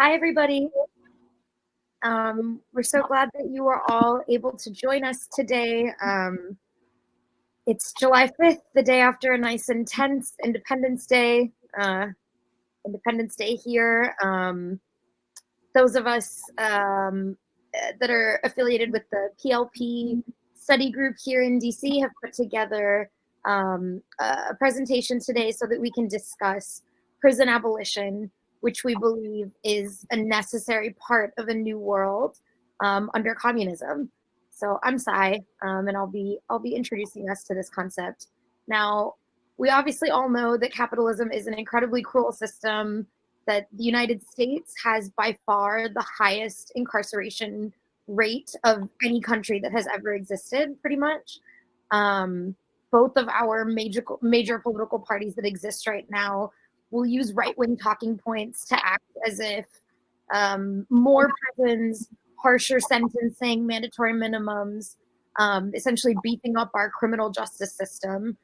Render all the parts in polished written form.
Hi, everybody. We're so glad that you are all able to join us today. It's July 5th, the day after a nice intense Independence Day. Independence Day here. Those of us that are affiliated with the PLP study group here in DC have put together a presentation today so that we can discuss prison abolition, which we believe is a necessary part of a new world under communism. So I'm Sai, and I'll be introducing us to this concept. Now, we obviously all know that capitalism is an incredibly cruel system, that the United States has by far the highest incarceration rate of any country that has ever existed, pretty much. Both of our major political parties that exist right now will use right-wing talking points to act as if more prisons, harsher sentencing, mandatory minimums, essentially beefing up our criminal justice system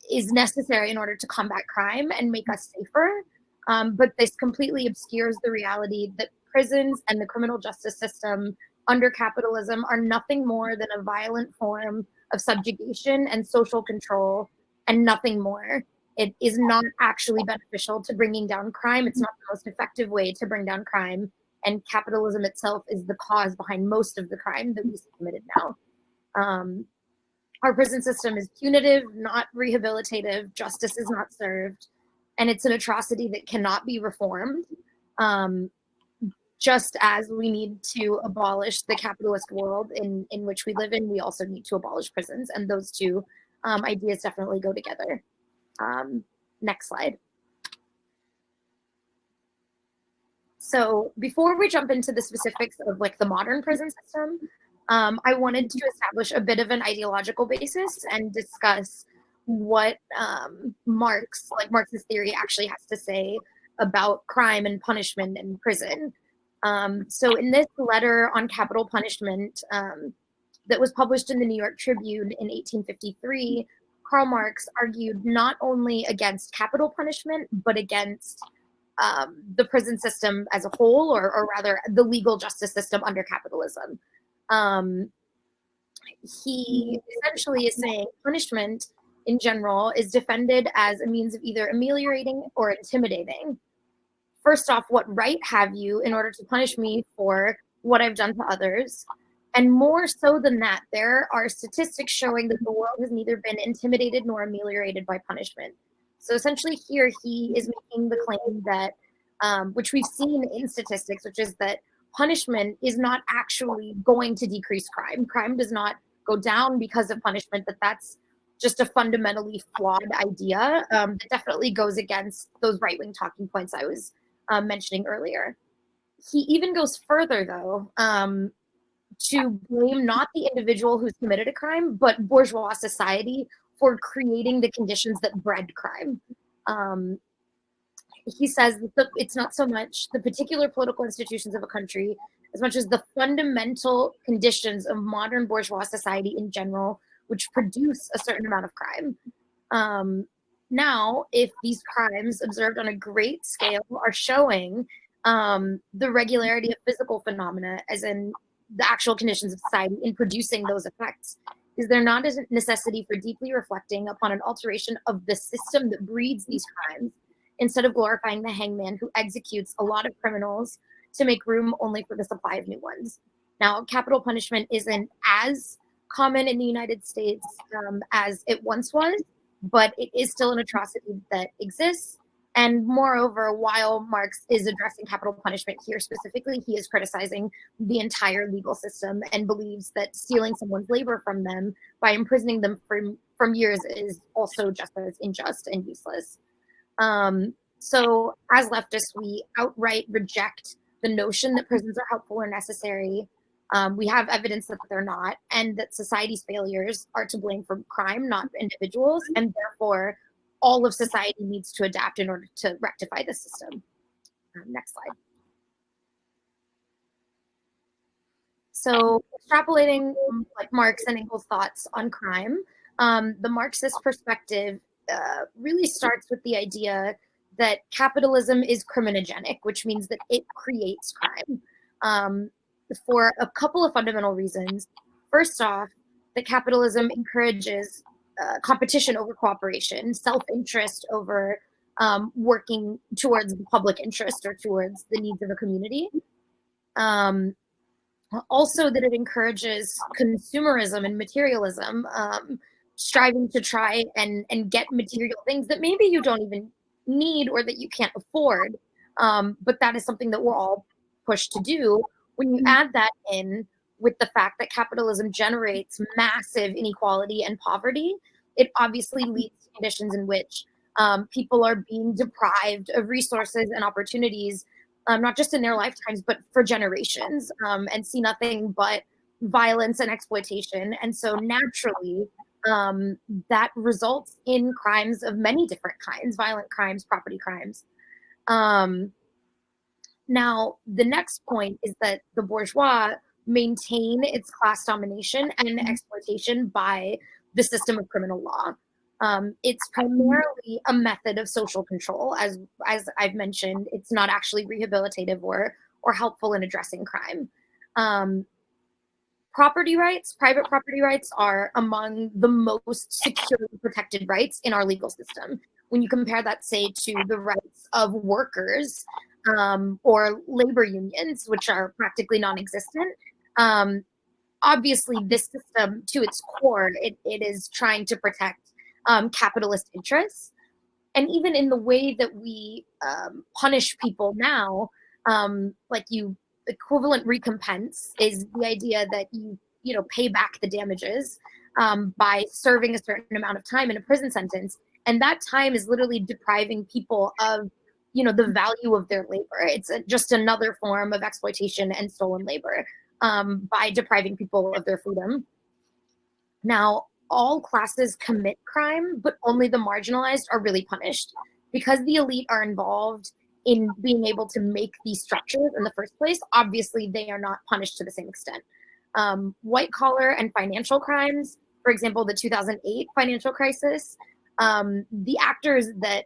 is necessary in order to combat crime and make us safer. But this completely obscures the reality that prisons and the criminal justice system under capitalism are nothing more than a violent form of subjugation and social control, and nothing more. It is not actually beneficial to bringing down crime. It's not the most effective way to bring down crime. And capitalism itself is the cause behind most of the crime that we see committed now. Our prison system is punitive, not rehabilitative. Justice is not served. And it's an atrocity that cannot be reformed. Just as we need to abolish the capitalist world in which we live in, we also need to abolish prisons. And those two ideas definitely go together. Next slide. So before we jump into the specifics of like the modern prison system, I wanted to establish a bit of an ideological basis and discuss what Marxist theory actually has to say about crime and punishment and prison. So in this letter on capital punishment that was published in the New York Tribune in 1853, Karl Marx argued not only against capital punishment, but against the prison system as a whole, or rather the legal justice system under capitalism. He essentially is saying punishment in general is defended as a means of either ameliorating or intimidating. First off, what right have you in order to punish me for what I've done to others? And more so than that, there are statistics showing that the world has neither been intimidated nor ameliorated by punishment. So essentially here he is making the claim that, which we've seen in statistics, which is that punishment is not actually going to decrease crime. Crime does not go down because of punishment, but that's just a fundamentally flawed idea that definitely goes against those right-wing talking points I was mentioning earlier. He even goes further, though, to blame not the individual who's committed a crime, but bourgeois society for creating the conditions that bred crime. He says that it's not so much the particular political institutions of a country as much as the fundamental conditions of modern bourgeois society in general, which produce a certain amount of crime. Now, if these crimes observed on a great scale are showing the regularity of physical phenomena, as in the actual conditions of society in producing those effects, is there not a necessity for deeply reflecting upon an alteration of the system that breeds these crimes, instead of glorifying the hangman who executes a lot of criminals to make room only for the supply of new ones? Now, capital punishment isn't as common in the United States as it once was, but it is still an atrocity that exists. And moreover, while Marx is addressing capital punishment here specifically, he is criticizing the entire legal system and believes that stealing someone's labor from them by imprisoning them from years is also just as unjust and useless. So as leftists, we outright reject the notion that prisons are helpful or necessary. We have evidence that they're not, and that society's failures are to blame for crime, not individuals, and therefore all of society needs to adapt in order to rectify the system. Next slide. So extrapolating like Marx and Engels' thoughts on crime, the Marxist perspective really starts with the idea that capitalism is criminogenic, which means that it creates crime, for a couple of fundamental reasons. First off, that capitalism encourages competition over cooperation, self-interest over working towards the public interest or towards the needs of a community. Also, that it encourages consumerism and materialism, striving to try and get material things that maybe you don't even need or that you can't afford. But that is something that we're all pushed to do. When you add that in with the fact that capitalism generates massive inequality and poverty, it obviously leads to conditions in which people are being deprived of resources and opportunities, not just in their lifetimes, but for generations, and see nothing but violence and exploitation. And so naturally, that results in crimes of many different kinds, violent crimes, property crimes. Now, the next point is that the bourgeois maintain its class domination and exploitation by the system of criminal law. It's primarily a method of social control. As I've mentioned, it's not actually rehabilitative or helpful in addressing crime. Property rights, private property rights, are among the most securely protected rights in our legal system. When you compare that, say, to the rights of workers or labor unions, which are practically non-existent, obviously this system, to its core, it is trying to protect capitalist interests. And even in the way that we punish people now, equivalent recompense is the idea that you pay back the damages by serving a certain amount of time in a prison sentence, and that time is literally depriving people of the value of their labor. It's just another form of exploitation and stolen labor by depriving people of their freedom. Now, all classes commit crime, but only the marginalized are really punished. Because the elite are involved in being able to make these structures in the first place, obviously they are not punished to the same extent. White collar and financial crimes, for example, the 2008 financial crisis, the actors that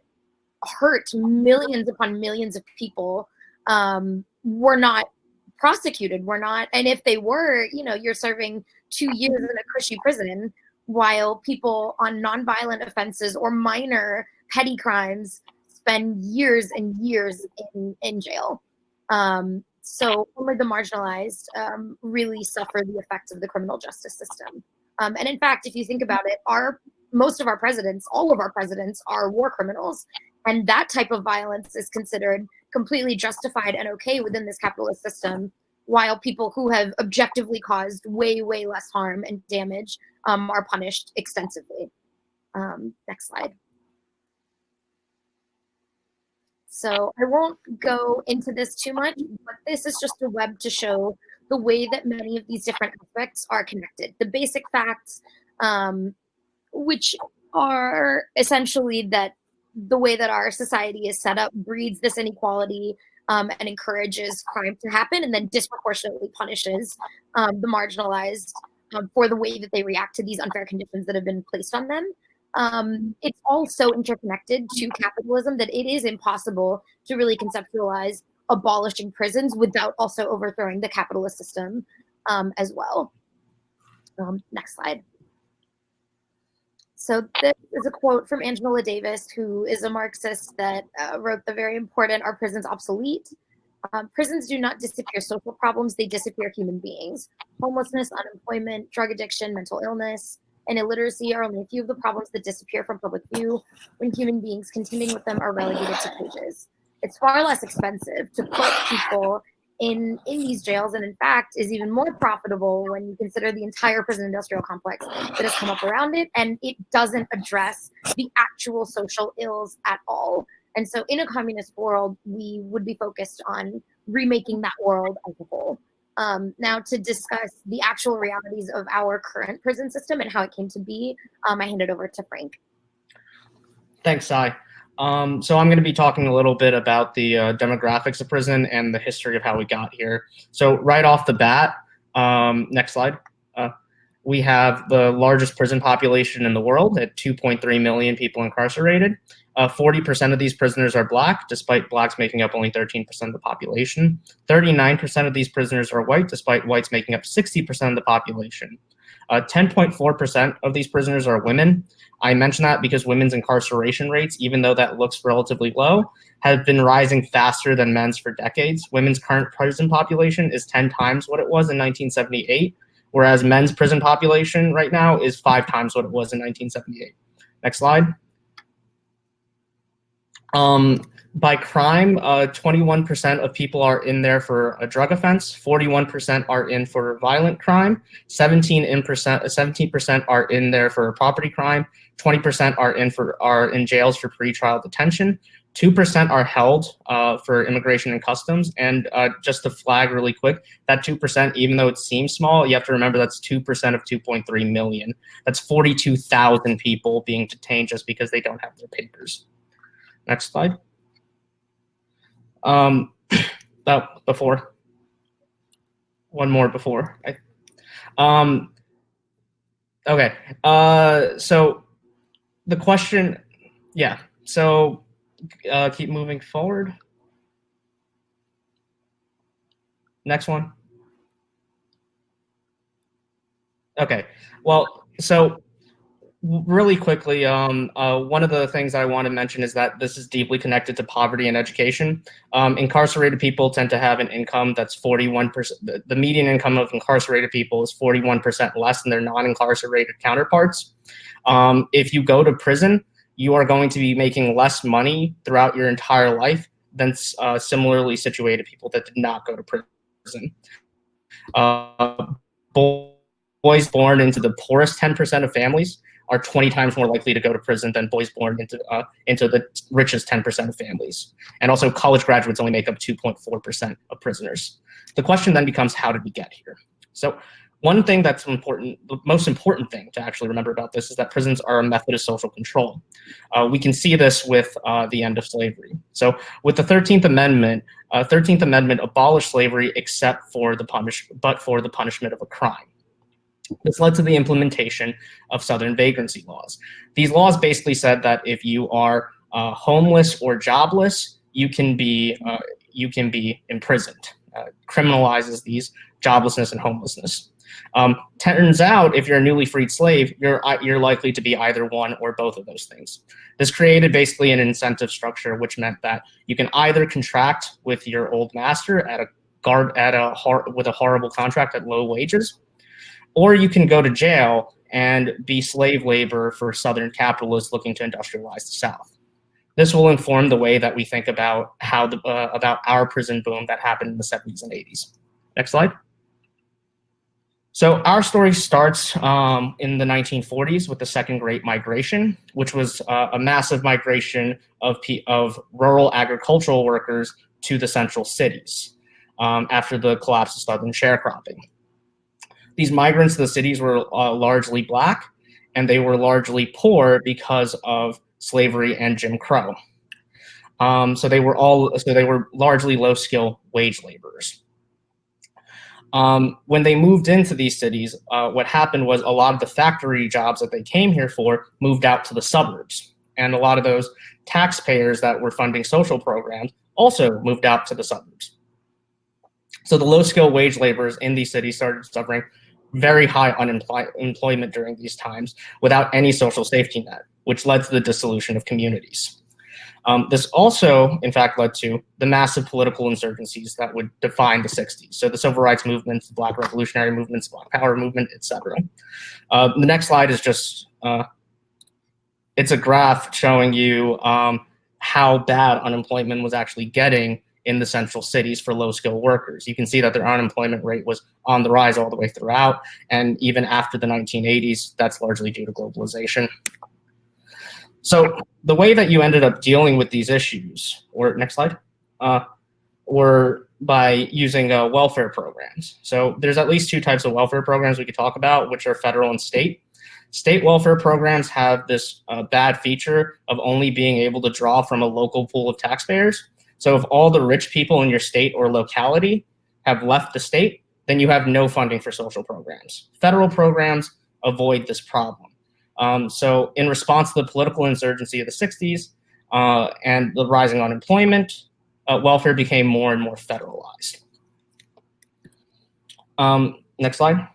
hurt millions upon millions of people were not prosecuted, and if they were, you're serving 2 years in a cushy prison, while people on nonviolent offenses or minor petty crimes spend years and years in jail. So only the marginalized really suffer the effects of the criminal justice system. And in fact, if you think about it, most of our presidents, all of our presidents, are war criminals. And that type of violence is considered completely justified and okay within this capitalist system, while people who have objectively caused way, way less harm and damage are punished extensively. Next slide. So I won't go into this too much, but this is just a web to show the way that many of these different aspects are connected. The basic facts, which are essentially that the way that our society is set up breeds this inequality and encourages crime to happen, and then disproportionately punishes the marginalized for the way that they react to these unfair conditions that have been placed on them. It's all so interconnected to capitalism that it is impossible to really conceptualize abolishing prisons without also overthrowing the capitalist system as well. Next slide. So this is a quote from Angela Davis, who is a Marxist that wrote the very important "Are prisons obsolete?" Prisons do not disappear social problems, they disappear human beings. Homelessness, unemployment, drug addiction, mental illness, and illiteracy are only a few of the problems that disappear from public view when human beings contending with them are relegated to cages. It's far less expensive to put people in these jails, and in fact is even more profitable when you consider the entire prison industrial complex that has come up around it, and it doesn't address the actual social ills at all. And so in a communist world, we would be focused on remaking that world as a whole. Now, to discuss the actual realities of our current prison system and how it came to be, I hand it over to Frank. Thanks, Sai. So I'm going to be talking a little bit about the demographics of prison and the history of how we got here. So right off the bat, next slide, we have the largest prison population in the world at 2.3 million people incarcerated. 40% of these prisoners are black, despite blacks making up only 13% of the population. 39% of these prisoners are white, despite whites making up 60% of the population. 10.4% of these prisoners are women. I mention that because women's incarceration rates, even though that looks relatively low, have been rising faster than men's for decades. Women's current prison population is 10 times what it was in 1978, whereas men's prison population right now is 5 times what it was in 1978. Next slide. By crime, 21% of people are in there for a drug offense, 41% are in for violent crime, 17% are in there for a property crime, 20% are in jails for pretrial detention, 2% are held for immigration and customs, and just to flag really quick, that 2%, even though it seems small, you have to remember that's 2% of 2.3 million. That's 42,000 people being detained just because they don't have their papers. Next slide. Before. One more before. Okay. So the question, yeah. So keep moving forward. Next one. Okay. Well, so really quickly, one of the things I want to mention is that this is deeply connected to poverty and education. Incarcerated people tend to have an income that's 41%. The median income of incarcerated people is 41% less than their non-incarcerated counterparts. If you go to prison, you are going to be making less money throughout your entire life than similarly situated people that did not go to prison. Boys born into the poorest 10% of families are 20 times more likely to go to prison than boys born into the richest 10% of families. And also college graduates only make up 2.4% of prisoners. The question then becomes, how did we get here? So one thing that's important, the most important thing to actually remember about this is that prisons are a method of social control. We can see this with the end of slavery. So with the 13th Amendment abolished slavery except for the punishment of a crime. This led to the implementation of Southern vagrancy laws. These laws basically said that if you are homeless or jobless, you can be imprisoned. Criminalizes these joblessness and homelessness. Turns out, if you're a newly freed slave, you're likely to be either one or both of those things. This created basically an incentive structure, which meant that you can either contract with your old master with a horrible contract at low wages, or you can go to jail and be slave labor for Southern capitalists looking to industrialize the South. This will inform the way that we think about about our prison boom that happened in the 70s and 80s. Next slide. So our story starts in the 1940s with the Second Great Migration, which was a massive migration of rural agricultural workers to the central cities after the collapse of Southern sharecropping. These migrants to the cities were largely black, and they were largely poor because of slavery and Jim Crow. So they were largely low-skill wage laborers. When they moved into these cities, what happened was a lot of the factory jobs that they came here for moved out to the suburbs, and a lot of those taxpayers that were funding social programs also moved out to the suburbs. So the low-skill wage laborers in these cities started suffering very high unemployment during these times without any social safety net, which led to the dissolution of communities. This also, in fact, led to the massive political insurgencies that would define the 60s. So the civil rights movements, the Black revolutionary movements, Black Power movement, etc. The next slide is just, it's a graph showing you how bad unemployment was actually getting in the central cities for low-skilled workers. You can see that their unemployment rate was on the rise all the way throughout, and even after the 1980s, that's largely due to globalization. So the way that you ended up dealing with these issues, or next slide, were by using welfare programs. So there's at least two types of welfare programs we could talk about, which are federal and state. State welfare programs have this bad feature of only being able to draw from a local pool of taxpayers. So if all the rich people in your state or locality have left the state, then you have no funding for social programs. Federal programs avoid this problem. So in response to the political insurgency of the 60s, and the rising unemployment, welfare became more and more federalized. Next slide.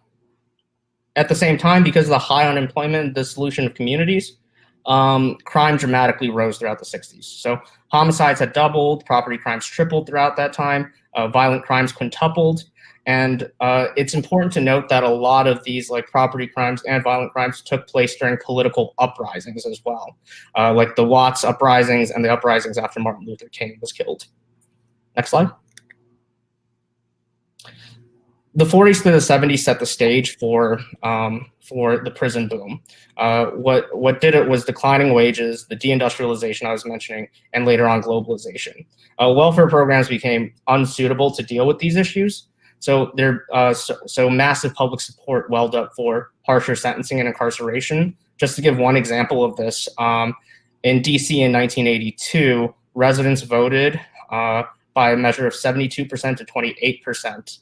At the same time, because of the high unemployment and dissolution of communities, crime dramatically rose throughout the 60s. So homicides had doubled, property crimes tripled throughout that time, violent crimes quintupled. And it's important to note that a lot of these like property crimes and violent crimes took place during political uprisings as well, like the Watts uprisings and the uprisings after Martin Luther King was killed. Next slide. The 40s to the 70s set the stage for the prison boom. What did it was declining wages, the deindustrialization I was mentioning, and later on globalization. Welfare programs became unsuitable to deal with these issues. So massive public support welled up for harsher sentencing and incarceration. Just to give one example of this, in DC in 1982, residents voted by a measure of 72% to 28%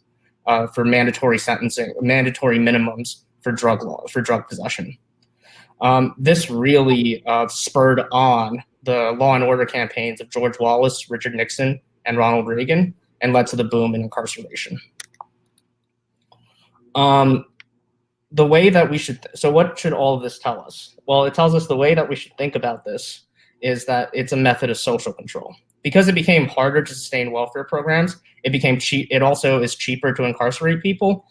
for mandatory sentencing, mandatory minimums for drug possession. This really spurred on the law and order campaigns of George Wallace, Richard Nixon, and Ronald Reagan, and led to the boom in incarceration. The way that we should, so what should all of this tell us? Well, it tells us the way that we should think about this is that it's a method of social control. Because it became harder to sustain welfare programs, it became cheap. It also is cheaper to incarcerate people.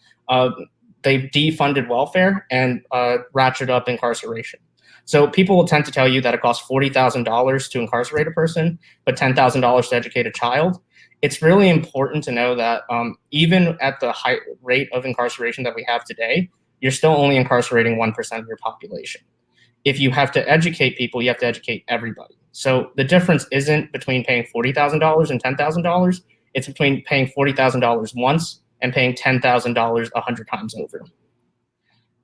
They defunded welfare and ratcheted up incarceration. So people will tend to tell you that it costs $40,000 to incarcerate a person, but $10,000 to educate a child. It's really important to know that even at the high rate of incarceration that we have today, you're still only incarcerating 1% of your population. If you have to educate people, you have to educate everybody. So the difference isn't between paying $40,000 and $10,000. It's between paying $40,000 once and paying $10,000 100 times over.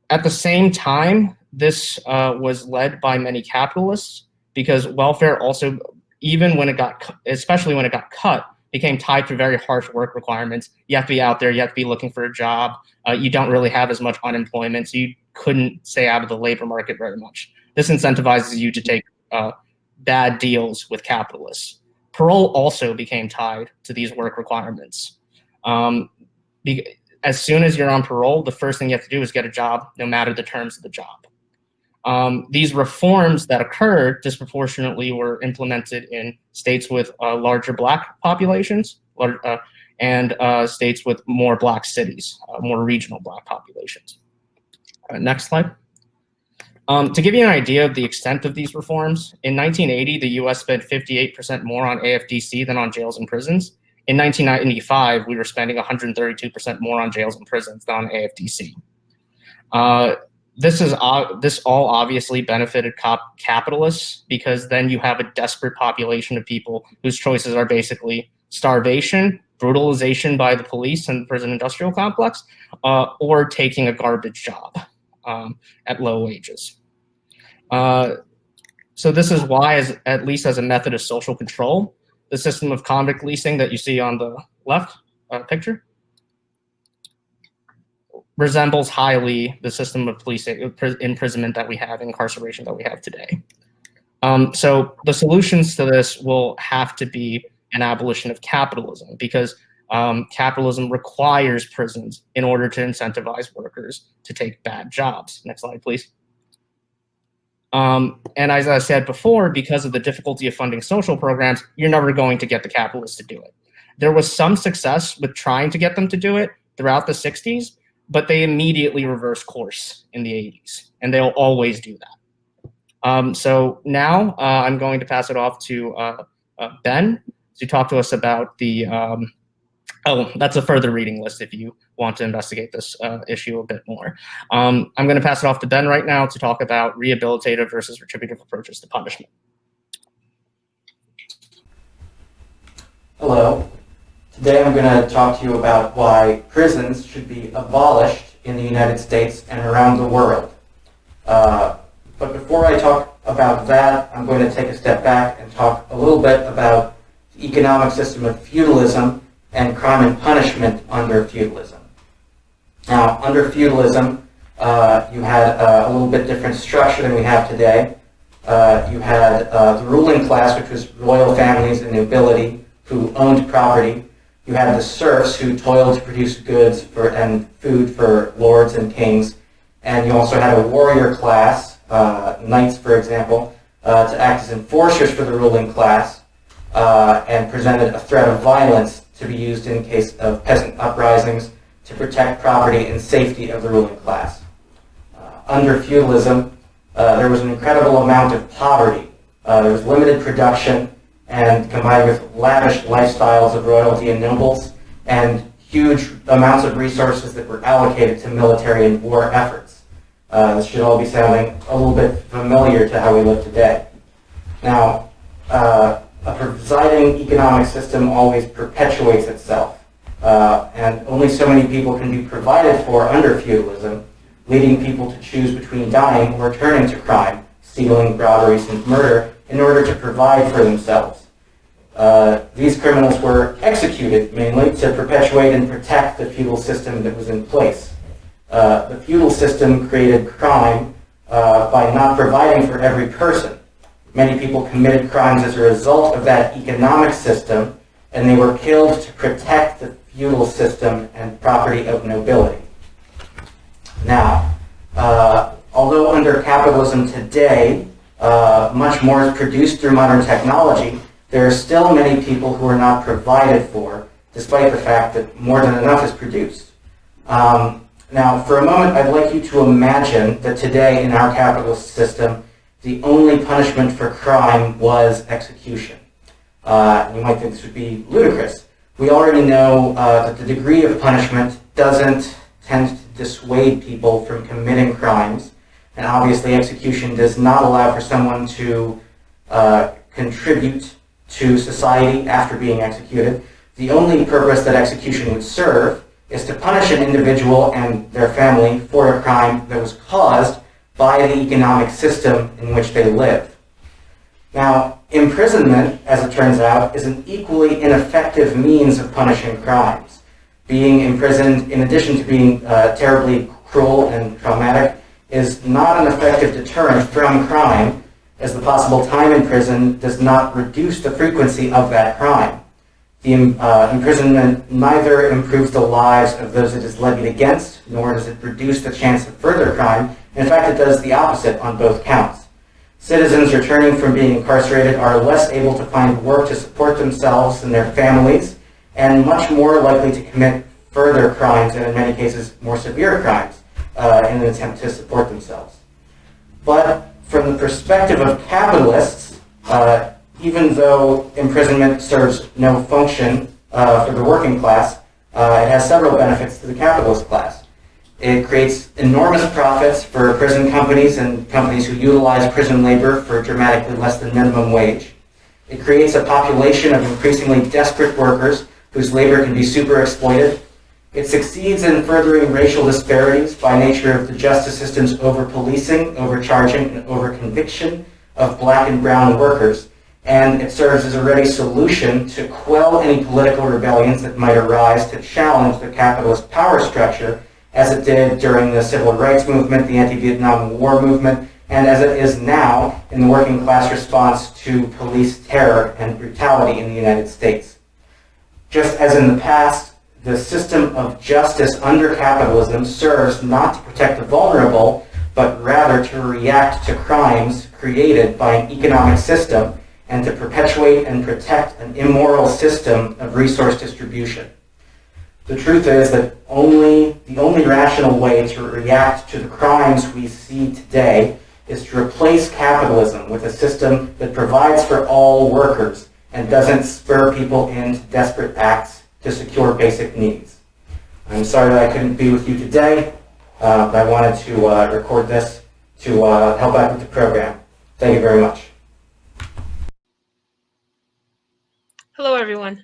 At the same time, this was led by many capitalists because welfare also, even when it got, especially when it got cut, became tied to very harsh work requirements. You have to be out there, you have to be looking for a job. You don't really have as much unemployment, so you couldn't stay out of the labor market very much. This incentivizes you to take bad deals with capitalists. Parole also became tied to these work requirements. As soon as you're on parole, the first thing you have to do is get a job, no matter the terms of the job. These reforms that occurred disproportionately were implemented in states with larger Black populations and states with more Black cities, more regional Black populations. Next slide. To give you an idea of the extent of these reforms, in 1980, the US spent 58% more on AFDC than on jails and prisons. In 1995, we were spending 132% more on jails and prisons than on AFDC. This all obviously benefited capitalists because then you have a desperate population of people whose choices are basically starvation, brutalization by the police and the prison industrial complex, or taking a garbage job at low wages. So this is why, at least as a method of social control, the system of convict leasing that you see on the left picture resembles highly the system of policing, imprisonment that we have, incarceration that we have today. So the solutions to this will have to be an abolition of capitalism because capitalism requires prisons in order to incentivize workers to take bad jobs. Next slide, please. And as I said before, because of the difficulty of funding social programs, you're never going to get the capitalists to do it. There was some success with trying to get them to do it throughout the 60s, but they immediately reversed course in the 80s, and they'll always do that. So now I'm going to pass it off to Ben to talk to us about the, oh, that's a further reading list if you want to investigate this issue a bit more. I'm going to pass it off to Ben right now to talk about rehabilitative versus retributive approaches to punishment. Hello. Today I'm going to talk to you about why prisons should be abolished in the United States and around the world. But before I talk about that, I'm going to take a step back and talk a little bit about the economic system of feudalism and crime and punishment under feudalism. Now, under feudalism, you had a little bit different structure than we have today. You had the ruling class, which was royal families and nobility who owned property. You had the serfs who toiled to produce goods and food for lords and kings. And you also had a warrior class, knights, for example, to act as enforcers for the ruling class and presented a threat of violence to be used in case of peasant uprisings to protect property and safety of the ruling class. Under feudalism, there was an incredible amount of poverty. There was limited production, and combined with lavish lifestyles of royalty and nobles, and huge amounts of resources that were allocated to military and war efforts. This should all be sounding a little bit familiar to how we live today. Now, a presiding economic system always perpetuates itself, and only so many people can be provided for under feudalism, leading people to choose between dying or turning to crime, stealing, robberies, and murder in order to provide for themselves. These criminals were executed mainly to perpetuate and protect the feudal system that was in place. The feudal system created crime by not providing for every person. Many people committed crimes as a result of that economic system, and they were killed to protect the feudal system and property of nobility. Now, although under capitalism today, much more is produced through modern technology, there are still many people who are not provided for, despite the fact that more than enough is produced. Now, for a moment, I'd like you to imagine that today in our capitalist system, the only punishment for crime was execution. You might think this would be ludicrous. We already know that the degree of punishment doesn't tend to dissuade people from committing crimes, and obviously execution does not allow for someone to contribute to society after being executed. The only purpose that execution would serve is to punish an individual and their family for a crime that was caused by the economic system in which they live. Now, imprisonment, as it turns out, is an equally ineffective means of punishing crimes. Being imprisoned, in addition to being terribly cruel and traumatic, is not an effective deterrent from crime, as the possible time in prison does not reduce the frequency of that crime. The imprisonment neither improves the lives of those it is levied against, nor does it reduce the chance of further crime. In fact, it does the opposite on both counts. Citizens returning from being incarcerated are less able to find work to support themselves and their families, and much more likely to commit further crimes, and in many cases more severe crimes, in an attempt to support themselves. But from the perspective of capitalists, even though imprisonment serves no function for the working class, it has several benefits to the capitalist class. It creates enormous profits for prison companies and companies who utilize prison labor for dramatically less than minimum wage. It creates a population of increasingly desperate workers whose labor can be super exploited. It succeeds in furthering racial disparities by nature of the justice system's over-policing, overcharging, and over-conviction of black and brown workers. And it serves as a ready solution to quell any political rebellions that might arise to challenge the capitalist power structure, as it did during the civil rights movement, the anti-Vietnam War movement, and as it is now in the working class response to police terror and brutality in the United States. Just as in the past, the system of justice under capitalism serves not to protect the vulnerable, but rather to react to crimes created by an economic system and to perpetuate and protect an immoral system of resource distribution. The truth is that the only rational way to react to the crimes we see today is to replace capitalism with a system that provides for all workers and doesn't spur people into desperate acts to secure basic needs. I'm sorry that I couldn't be with you today, but I wanted to record this to help out with the program. Thank you very much. Hello, everyone.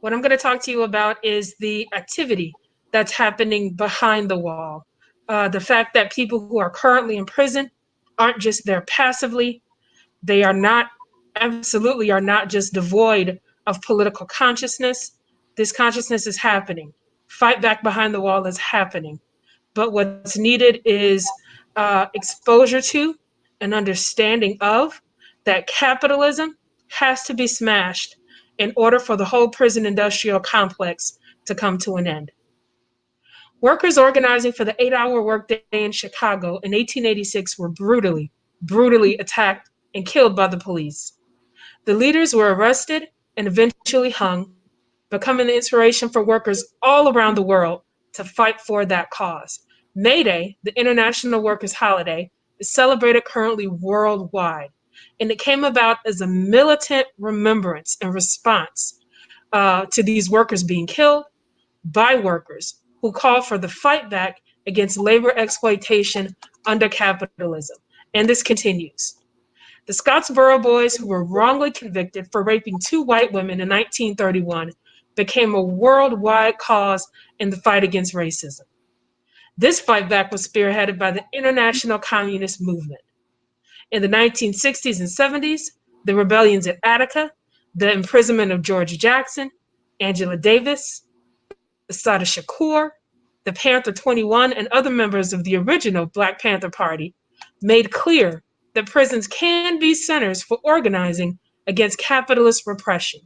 What I'm going to talk to you about is the activity that's happening behind the wall. The fact that people who are currently in prison aren't just there passively. They are not, absolutely are not just devoid of political consciousness. This consciousness is happening. Fight back behind the wall is happening. But what's needed is exposure to an understanding of that capitalism has to be smashed in order for the whole prison industrial complex to come to an end. Workers organizing for the 8-hour workday in Chicago in 1886 were brutally attacked and killed by the police. The leaders were arrested and eventually hung, becoming an inspiration for workers all around the world to fight for that cause. May Day, the International Workers' Holiday, is celebrated currently worldwide, and it came about as a militant remembrance and response to these workers being killed by workers who call for the fight back against labor exploitation under capitalism. And this continues. The Scottsboro Boys, who were wrongly convicted for raping 2 white women in 1931, became a worldwide cause in the fight against racism. This fight back was spearheaded by the International Communist Movement. In the 1960s and 70s, the rebellions at Attica, the imprisonment of George Jackson, Angela Davis, Assata Shakur, the Panther 21, and other members of the original Black Panther Party made clear that prisons can be centers for organizing against capitalist repression.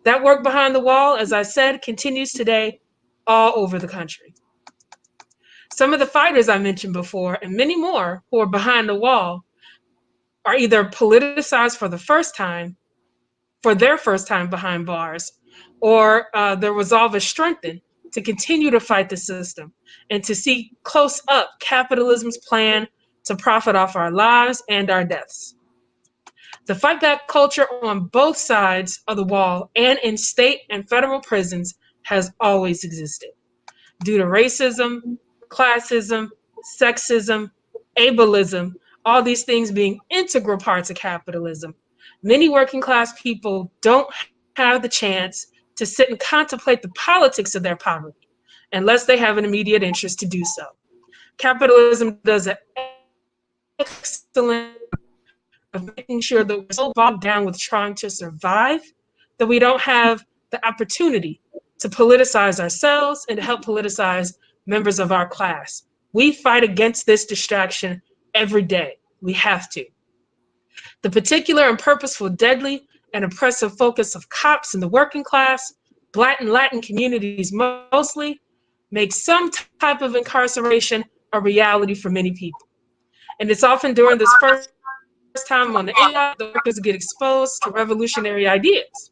That work behind the wall, as I said, continues today all over the country. Some of the fighters I mentioned before, and many more who are behind the wall, are either politicized for their first time behind bars, or their resolve is strengthened to continue to fight the system and to see close up capitalism's plan to profit off our lives and our deaths. The fight back culture on both sides of the wall and in state and federal prisons has always existed. Due to racism, classism, sexism, ableism, all these things being integral parts of capitalism, many working class people don't have the chance to sit and contemplate the politics of their poverty unless they have an immediate interest to do so. Capitalism does an excellent of making sure that we're so bogged down with trying to survive that we don't have the opportunity to politicize ourselves and to help politicize members of our class. We fight against this distraction every day. We have to. The particular and purposeful, deadly, and oppressive focus of cops in the working class, Black and Latin communities mostly, makes some type of incarceration a reality for many people. And it's often during this first time on the inside the workers get exposed to revolutionary ideas,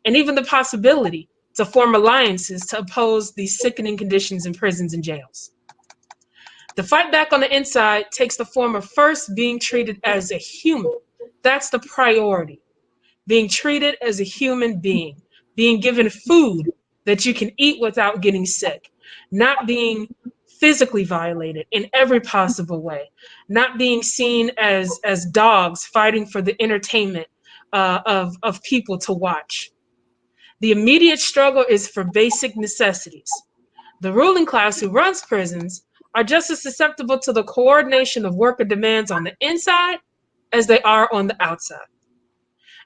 and even the possibility to form alliances to oppose these sickening conditions in prisons and jails. The fight back on the inside takes the form of first being treated as a human. That's the priority. Being treated as a human being, being given food that you can eat without getting sick, not being physically violated in every possible way, not being seen as dogs fighting for the entertainment of people to watch. The immediate struggle is for basic necessities. The ruling class who runs prisons are just as susceptible to the coordination of worker demands on the inside as they are on the outside.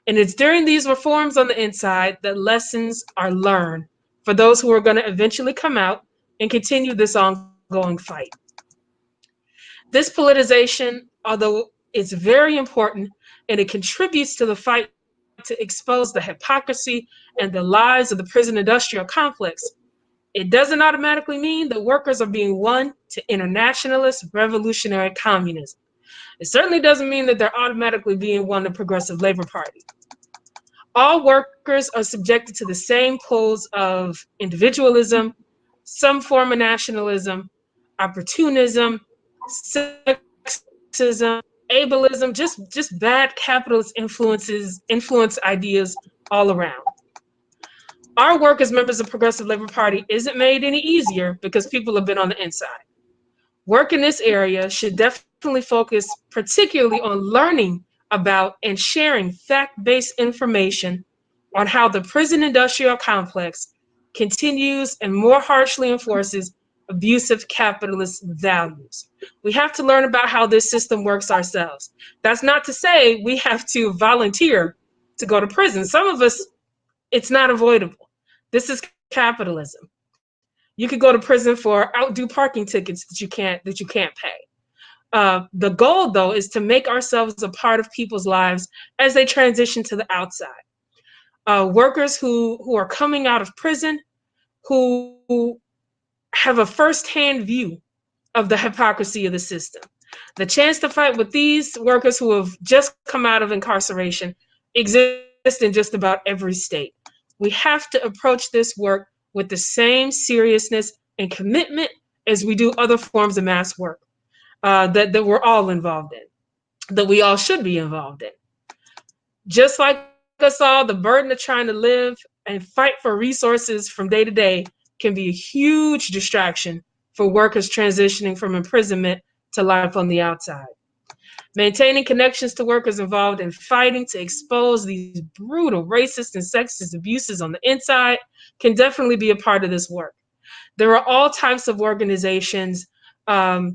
And it's during these reforms on the inside that lessons are learned for those who are going to eventually come out and continue this ongoing fight. This politicization, although it's very important and it contributes to the fight to expose the hypocrisy and the lies of the prison industrial complex, it doesn't automatically mean that workers are being won to internationalist revolutionary communism. It certainly doesn't mean that they're automatically being won to progressive labor party. All workers are subjected to the same pulls of individualism, some form of nationalism, opportunism, sexism, ableism, just bad capitalist influence ideas all around. Our work as members of Progressive Labor Party isn't made any easier because people have been on the inside. Work in this area should definitely focus particularly on learning about and sharing fact-based information on how the prison industrial complex continues and more harshly enforces abusive capitalist values. We have to learn about how this system works ourselves. That's not to say we have to volunteer to go to prison. Some of us, it's not avoidable. This is capitalism. You could go to prison for outdue parking tickets that you can't pay. The goal, though, is to make ourselves a part of people's lives as they transition to the outside. Workers who are coming out of prison, who have a firsthand view of the hypocrisy of the system. The chance to fight with these workers who have just come out of incarceration exists in just about every state. We have to approach this work with the same seriousness and commitment as we do other forms of mass work that we're all involved in, that we all should be involved in. Just like us all, the burden of trying to live and fight for resources from day to day can be a huge distraction for workers transitioning from imprisonment to life on the outside. Maintaining connections to workers involved in fighting to expose these brutal racist and sexist abuses on the inside can definitely be a part of this work. There are all types of organizations that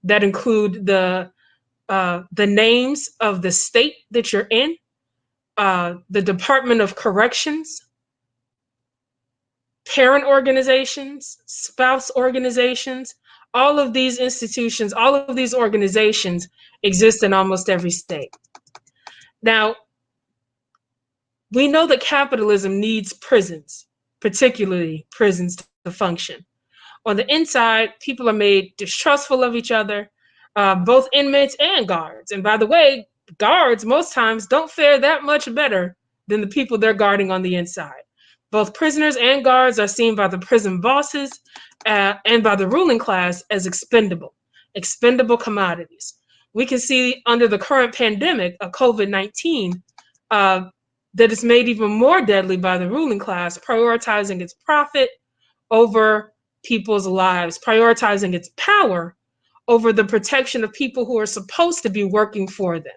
include the names of the state that you're in, the Department of Corrections, parent organizations, spouse organizations. All of these institutions, all of these organizations exist in almost every state. Now, we know that capitalism needs prisons, particularly prisons, to function. On the inside, people are made distrustful of each other, both inmates and guards. And by the way, guards most times don't fare that much better than the people they're guarding on the inside. Both prisoners and guards are seen by the prison bosses and by the ruling class as expendable commodities. We can see under the current pandemic of COVID-19 that is made even more deadly by the ruling class, prioritizing its profit over people's lives, prioritizing its power over the protection of people who are supposed to be working for them.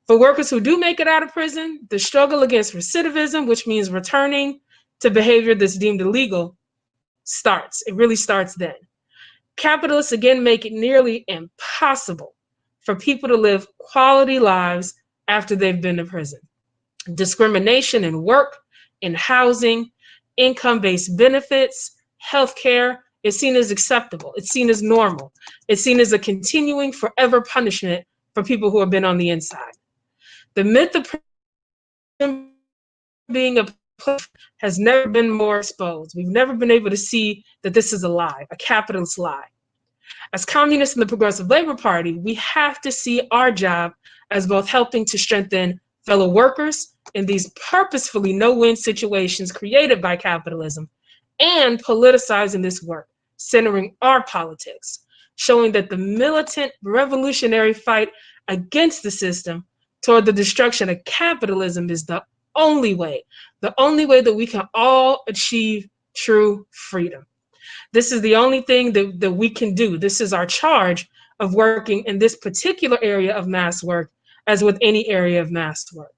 For workers who do make it out of prison, the struggle against recidivism, which means returning to behavior that's deemed illegal, starts. It really starts then. Capitalists again make it nearly impossible for people to live quality lives after they've been in prison. Discrimination in work, in housing, income-based benefits, healthcare is seen as acceptable. It's seen as normal. It's seen as a continuing forever punishment for people who have been on the inside. The myth of prison being a place has never been more exposed. We've never been able to see that this is a lie, a capitalist lie. As communists in the Progressive Labor Party, we have to see our job as both helping to strengthen fellow workers in these purposefully no-win situations created by capitalism, and politicizing this work, centering our politics, showing that the militant revolutionary fight against the system toward the destruction of capitalism is the only way that we can all achieve true freedom. This is the only thing that we can do. This is our charge of working in this particular area of mass work, as with any area of mass work.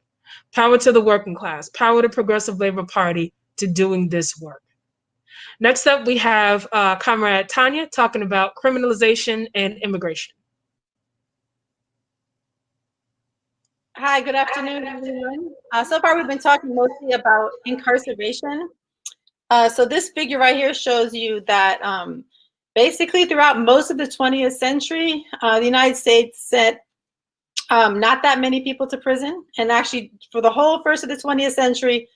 Power to the working class, power to Progressive Labor Party to doing this work. Next up, we have Comrade Tanya talking about criminalization and immigration. Hi, good afternoon, everyone. So far, we've been talking mostly about incarceration. So this figure right here shows you that basically throughout most of the 20th century, the United States sent not that many people to prison. And actually, for the whole first of the 20th century,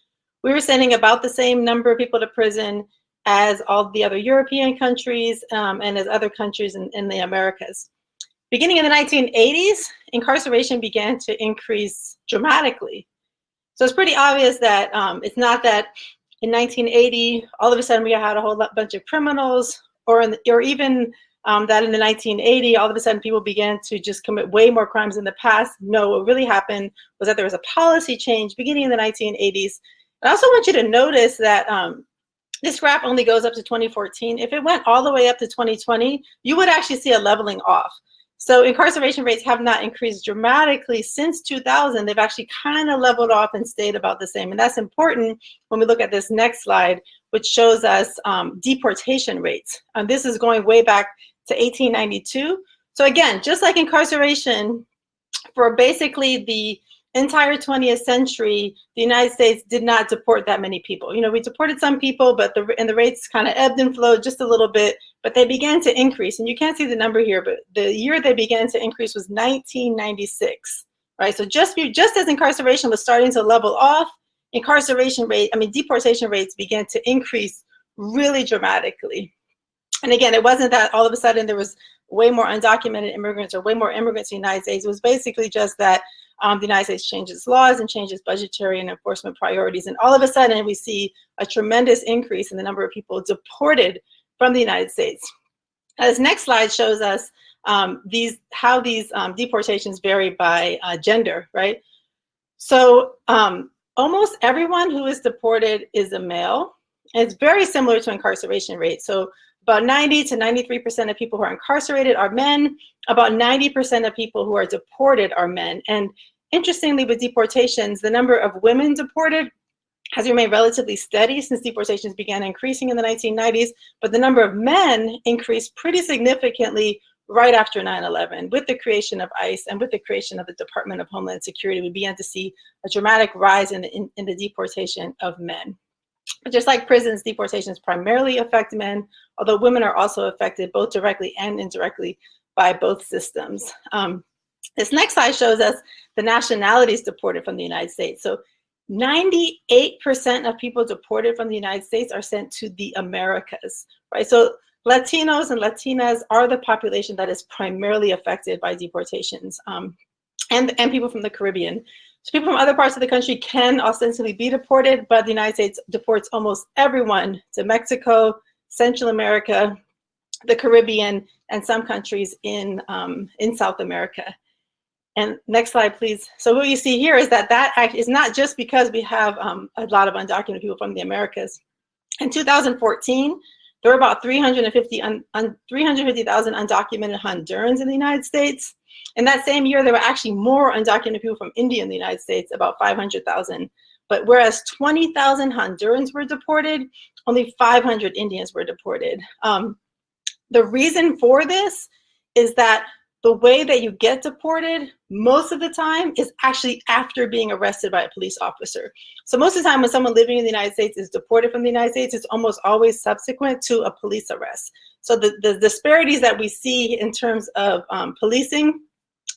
we were sending about the same number of people to prison as all the other European countries and as other countries in the Americas. Beginning in the 1980s, incarceration began to increase dramatically. So it's pretty obvious that it's not that in 1980, all of a sudden we had a whole bunch of criminals, or even that in the 1980, all of a sudden people began to just commit way more crimes in the past. No, what really happened was that there was a policy change beginning in the 1980s. I also want you to notice that this graph only goes up to 2014. If it went all the way up to 2020, you would actually see a leveling off. So incarceration rates have not increased dramatically since 2000. They've actually kind of leveled off and stayed about the same. And that's important when we look at this next slide, which shows us deportation rates. This is going way back to 1892. So again, just like incarceration, for basically the entire 20th century, the United States did not deport that many people. You know, we deported some people, but the rates kind of ebbed and flowed just a little bit, but they began to increase. And you can't see the number here, but the year they began to increase was 1996, right? So just as incarceration was starting to level off, deportation rates began to increase really dramatically. And again, it wasn't that all of a sudden there was way more undocumented immigrants or way more immigrants in the United States. It was basically just that the United States changed its laws and changed its budgetary and enforcement priorities. And all of a sudden, we see a tremendous increase in the number of people deported from the United States. This next slide shows us how these deportations vary by gender, right? So almost everyone who is deported is a male. And it's very similar to incarceration rates. So about 90 to 93% of people who are incarcerated are men. About 90% of people who are deported are men. And interestingly, with deportations, the number of women deported has remained relatively steady since deportations began increasing in the 1990s, but the number of men increased pretty significantly right after 9/11. With the creation of ICE and with the creation of the Department of Homeland Security, we began to see a dramatic rise in the deportation of men. But just like prisons, deportations primarily affect men, although women are also affected both directly and indirectly by both systems. This next slide shows us the nationalities deported from the United States. So 98% of people deported from the United States are sent to the Americas, right? So Latinos and Latinas are the population that is primarily affected by deportations, and people from the Caribbean. So people from other parts of the country can ostensibly be deported, but the United States deports almost everyone to Mexico, Central America, the Caribbean, and some countries in South America. And next slide, please. So what you see here is that act is not just because we have a lot of undocumented people from the Americas. In 2014, there were about 350,000 undocumented Hondurans in the United States. In that same year, there were actually more undocumented people from India in the United States, about 500,000. But whereas 20,000 Hondurans were deported, only 500 Indians were deported. The reason for this is that the way that you get deported most of the time is actually after being arrested by a police officer. So most of the time when someone living in the United States is deported from the United States, it's almost always subsequent to a police arrest. So the disparities that we see in terms of policing,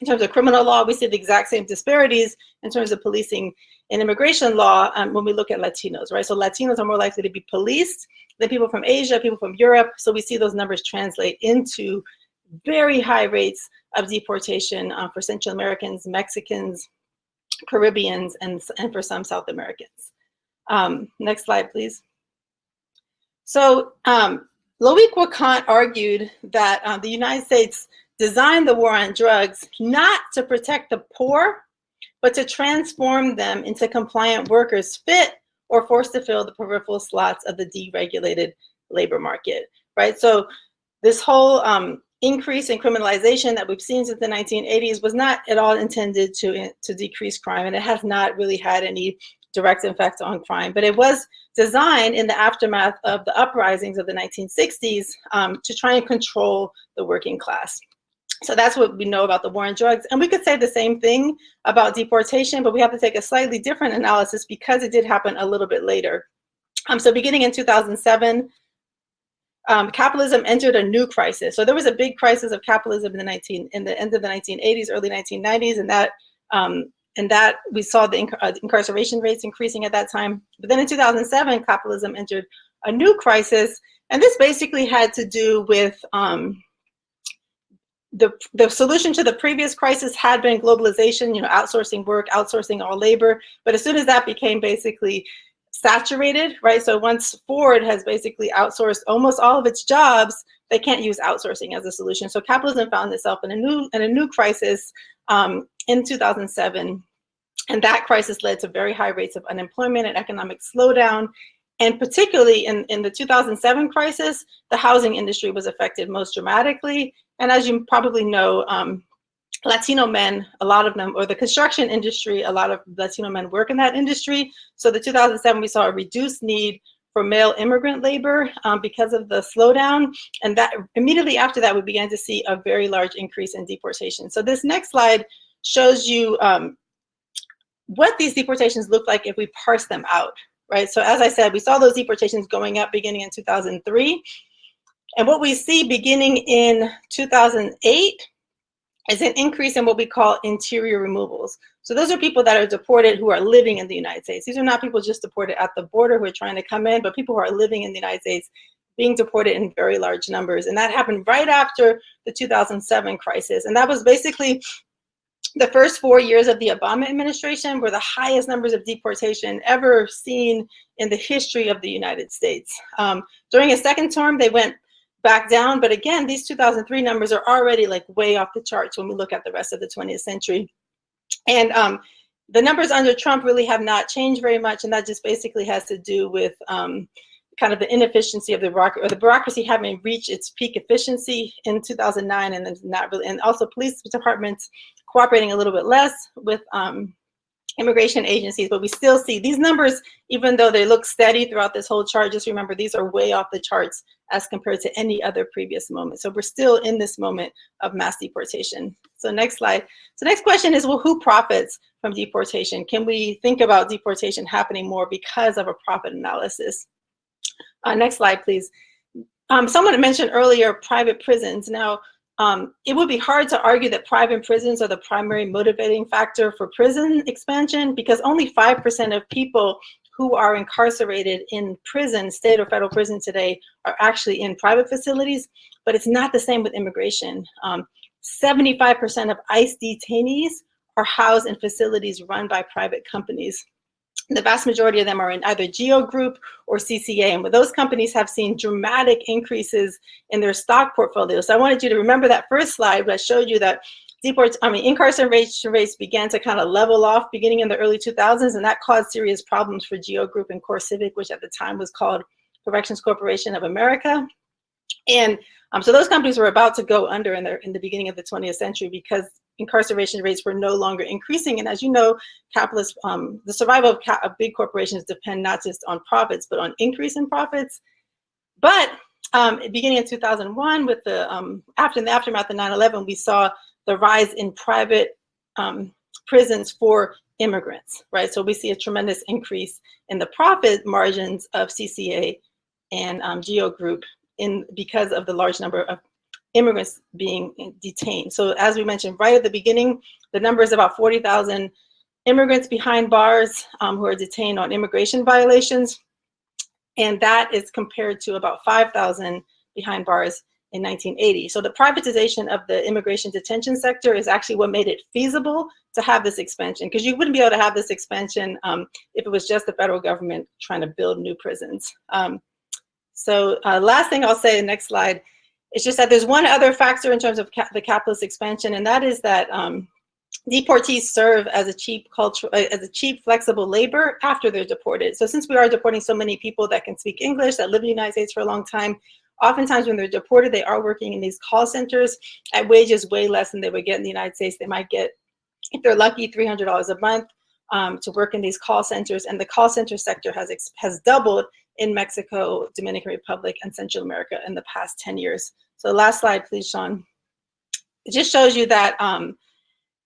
in terms of criminal law, we see the exact same disparities in terms of policing in immigration law when we look at Latinos, right? So Latinos are more likely to be policed than people from Asia, people from Europe. So we see those numbers translate into very high rates of deportation for Central Americans, Mexicans, Caribbeans, and for some South Americans. Next slide, please. So Loic Wacant argued that the United States designed the war on drugs not to protect the poor, but to transform them into compliant workers fit or forced to fill the peripheral slots of the deregulated labor market, right? So this whole increase in criminalization that we've seen since the 1980s was not at all intended to decrease crime, and it has not really had any direct effect on crime, but it was designed in the aftermath of the uprisings of the 1960s to try and control the working class. So that's what we know about the war on drugs. And we could say the same thing about deportation, but we have to take a slightly different analysis because it did happen a little bit later. So beginning in 2007, capitalism entered a new crisis. So there was a big crisis of capitalism in the end of the 1980s, early 1990s, and that we saw the incarceration rates increasing at that time. But then in 2007, capitalism entered a new crisis, and this basically had to do with the solution to the previous crisis had been globalization, outsourcing work, outsourcing all labor. But as soon as that became basically saturated, right? So once Ford has basically outsourced almost all of its jobs, they can't use outsourcing as a solution. So capitalism found itself in a new crisis in 2007, and that crisis led to very high rates of unemployment and economic slowdown. And particularly in the 2007 crisis, the housing industry was affected most dramatically. And as you probably know, Latino men, a lot of them, or the construction industry, a lot of Latino men work in that industry. So the 2007, we saw a reduced need for male immigrant labor because of the slowdown. And that immediately after that, we began to see a very large increase in deportation. So this next slide shows you what these deportations look like if we parse them out, right? So as I said, we saw those deportations going up beginning in 2003. And what we see beginning in 2008 is an increase in what we call interior removals. So those are people that are deported who are living in the United States. These are not people just deported at the border who are trying to come in, but people who are living in the United States being deported in very large numbers. And that happened right after the 2007 crisis. And that was basically the first 4 years of the Obama administration were the highest numbers of deportation ever seen in the history of the United States. During a second term, they went back down. But again, these 2003 numbers are already like way off the charts when we look at the rest of the 20th century. And the numbers under Trump really have not changed very much. And that just basically has to do with kind of the inefficiency of the bureaucracy having reached its peak efficiency in 2009, and then not really, and also police departments cooperating a little bit less with immigration agencies. But we still see these numbers, even though they look steady throughout this whole chart, just remember these are way off the charts as compared to any other previous moment. So we're still in this moment of mass deportation. So next slide. So next question is, well, who profits from deportation? Can we think about deportation happening more because of a profit analysis? Next slide, please. Someone mentioned earlier private prisons. Now, it would be hard to argue that private prisons are the primary motivating factor for prison expansion, because only 5% of people who are incarcerated in prison, state or federal prison today, are actually in private facilities. But it's not the same with immigration. 75% of ICE detainees are housed in facilities run by private companies. The vast majority of them are in either GEO Group or CCA, and those companies have seen dramatic increases in their stock portfolios. So I wanted you to remember that first slide where I showed you that incarceration rates began to kind of level off beginning in the early 2000s, and that caused serious problems for GEO Group and CoreCivic, which at the time was called Corrections Corporation of America. And so those companies were about to go under in the beginning of the 20th century because incarceration rates were no longer increasing. And as you know, the survival of big corporations depend not just on profits, but on increase in profits. But beginning in 2001, with the aftermath of 9/11, we saw the rise in private prisons for immigrants, right? So we see a tremendous increase in the profit margins of CCA and GEO Group because of the large number of immigrants being detained. So as we mentioned right at the beginning, the number is about 40,000 immigrants behind bars who are detained on immigration violations. And that is compared to about 5,000 behind bars in 1980. So the privatization of the immigration detention sector is actually what made it feasible to have this expansion, because you wouldn't be able to have this expansion if it was just the federal government trying to build new prisons. So last thing I'll say, next slide, it's just that there's one other factor in terms of the capitalist expansion, and that is that deportees serve as a cheap flexible labor after they're deported. So since we are deporting so many people that can speak English, that live in the United States for a long time, oftentimes when they're deported, they are working in these has at wages way less than they would get in the United States. They might get, if they're lucky, $300 a month to work in these call centers, and the call center sector has doubled in Mexico, Dominican Republic, and Central America in the past 10 years. So last slide, please, Sean. It just shows you that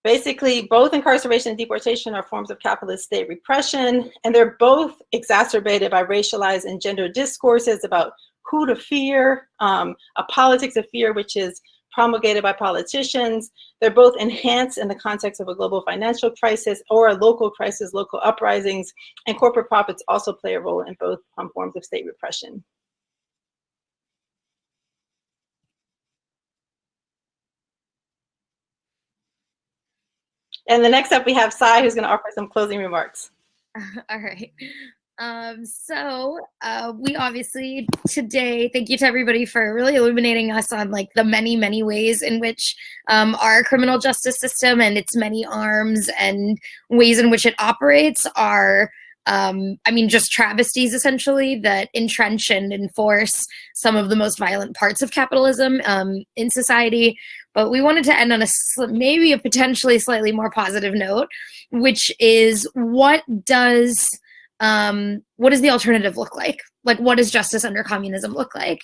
basically both incarceration and deportation are forms of capitalist state repression, and they're both exacerbated by racialized and gender discourses about who to fear, a politics of fear which is promulgated by politicians. They're both enhanced in the context of a global financial crisis or a local crisis, local uprisings, and corporate profits also play a role in both forms of state repression. And the next up we have Sai, who's going to offer some closing remarks. All right. We obviously today, thank you to everybody for really illuminating us on like the many, many ways in which our criminal justice system and its many arms and ways in which it operates are, just travesties essentially that entrench and enforce some of the most violent parts of capitalism in society. But we wanted to end on maybe a potentially slightly more positive note, which is what does the alternative look like? what does justice under communism look like?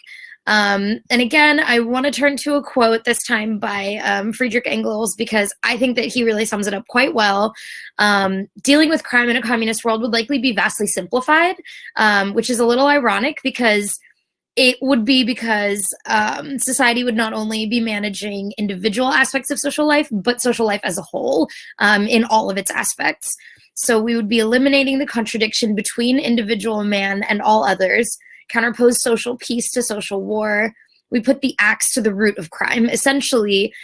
And again, I want to turn to a quote this time by Friedrich Engels, because I think that he really sums it up quite well. Dealing with crime in a communist world would likely be vastly simplified, which is a little ironic because it would be because society would not only be managing individual aspects of social life, but social life as a whole in all of its aspects. So we would be eliminating the contradiction between individual man and all others, counterpose social peace to social war. We put the axe to the root of crime. Essentially,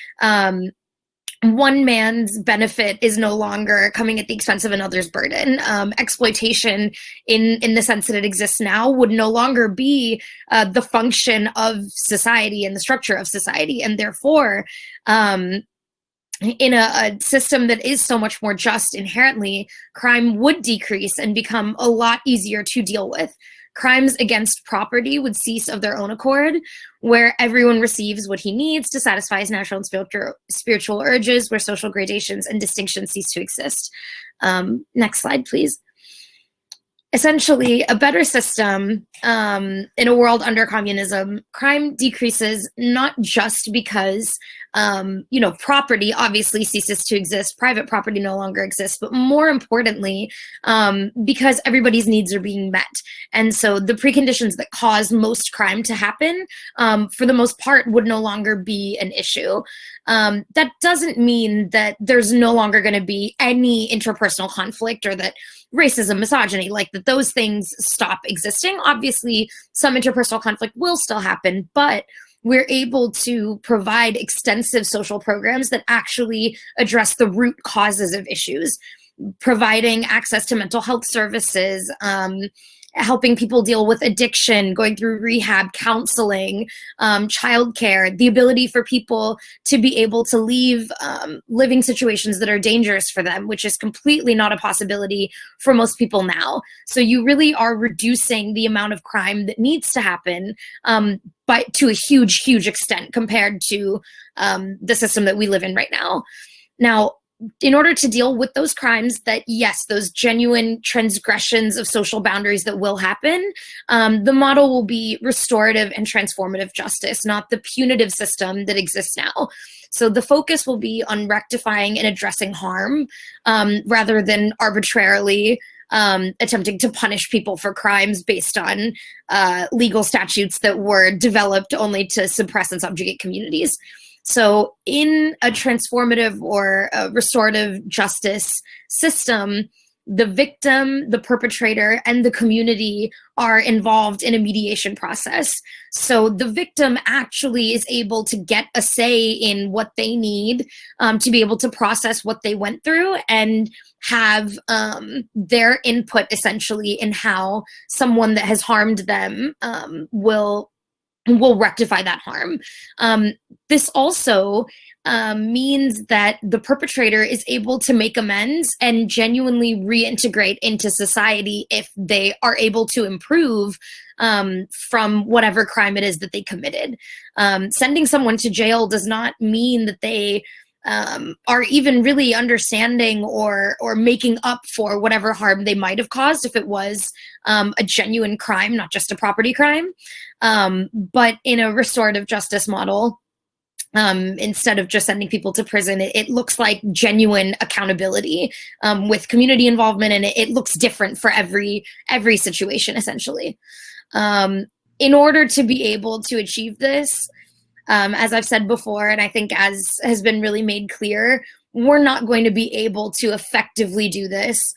one man's benefit is no longer coming at the expense of another's burden. Exploitation in the sense that it exists now would no longer be the function of society and the structure of society. And therefore, in a system that is so much more just inherently, crime would decrease and become a lot easier to deal with. Crimes against property would cease of their own accord, where everyone receives what he needs to satisfy his natural and spiritual urges, where social gradations and distinctions cease to exist. Next slide, please. Essentially, a better system in a world under communism, crime decreases not just because property obviously ceases to exist, private property no longer exists, but more importantly, because everybody's needs are being met. And so the preconditions that cause most crime to happen, for the most part, would no longer be an issue. That doesn't mean that there's no longer going to be any interpersonal conflict, or that racism, misogyny, like that those things stop existing. Obviously, some interpersonal conflict will still happen, but we're able to provide extensive social programs that actually address the root causes of issues, providing access to mental health services, helping people deal with addiction, going through rehab, counseling, childcare, the ability for people to be able to leave living situations that are dangerous for them, which is completely not a possibility for most people now. So you really are reducing the amount of crime that needs to happen, but to a huge, huge extent compared to the system that we live in right now. Now, in order to deal with those crimes that, yes, those genuine transgressions of social boundaries that will happen, the model will be restorative and transformative justice, not the punitive system that exists now. So the focus will be on rectifying and addressing harm, rather than arbitrarily attempting to punish people for crimes based on legal statutes that were developed only to suppress and subjugate communities. So in a transformative or a restorative justice system, the victim, the perpetrator, and the community are involved in a mediation process. So the victim actually is able to get a say in what they need to be able to process what they went through, and have their input essentially in how someone that has harmed them will rectify that harm. This also means that the perpetrator is able to make amends and genuinely reintegrate into society if they are able to improve from whatever crime it is that they committed. Sending someone to jail does not mean that they are even really understanding or making up for whatever harm they might have caused if it was a genuine crime, not just a property crime. But in a restorative justice model, instead of just sending people to prison, it looks like genuine accountability with community involvement, and it looks different for every situation, essentially. In order to be able to achieve this, as I've said before, and I think as has been really made clear, we're not going to be able to effectively do this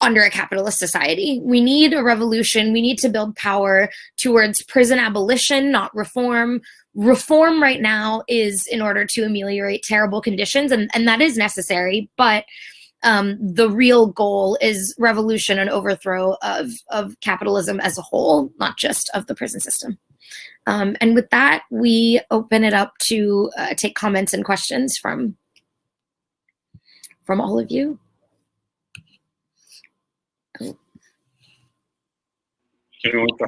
under a capitalist society. We need a revolution. We need to build power towards prison abolition, not reform. Reform right now is in order to ameliorate terrible conditions, and that is necessary, but the real goal is revolution and overthrow of capitalism as a whole, not just of the prison system. And with that, we open it up to take comments and questions from all of you. Anyone? All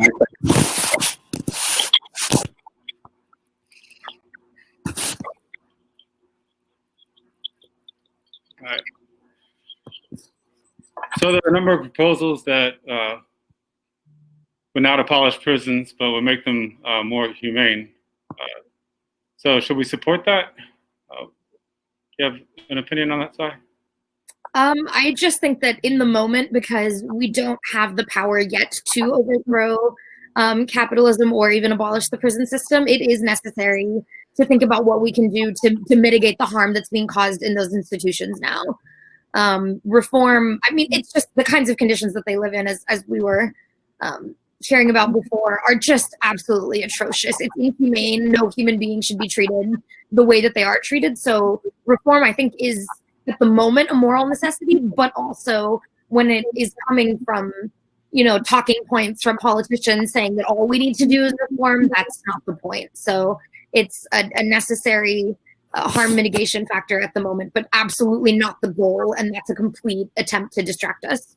right. So there are a number of proposals that would not abolish prisons, but would make them more humane. So should we support that? Do you have an opinion on that side? I just think that in the moment, because we don't have the power yet to overthrow capitalism or even abolish the prison system, it is necessary to think about what we can do to mitigate the harm that's being caused in those institutions now. Reform, I mean, it's just the kinds of conditions that they live in, as we were sharing about before, are just absolutely atrocious. It's inhumane. No human being should be treated the way that they are treated. So reform, I think, is at the moment a moral necessity, but also when it is coming from, talking points from politicians saying that all we need to do is reform, that's not the point. So it's a necessary harm mitigation factor at the moment, but absolutely not the goal, and that's a complete attempt to distract us.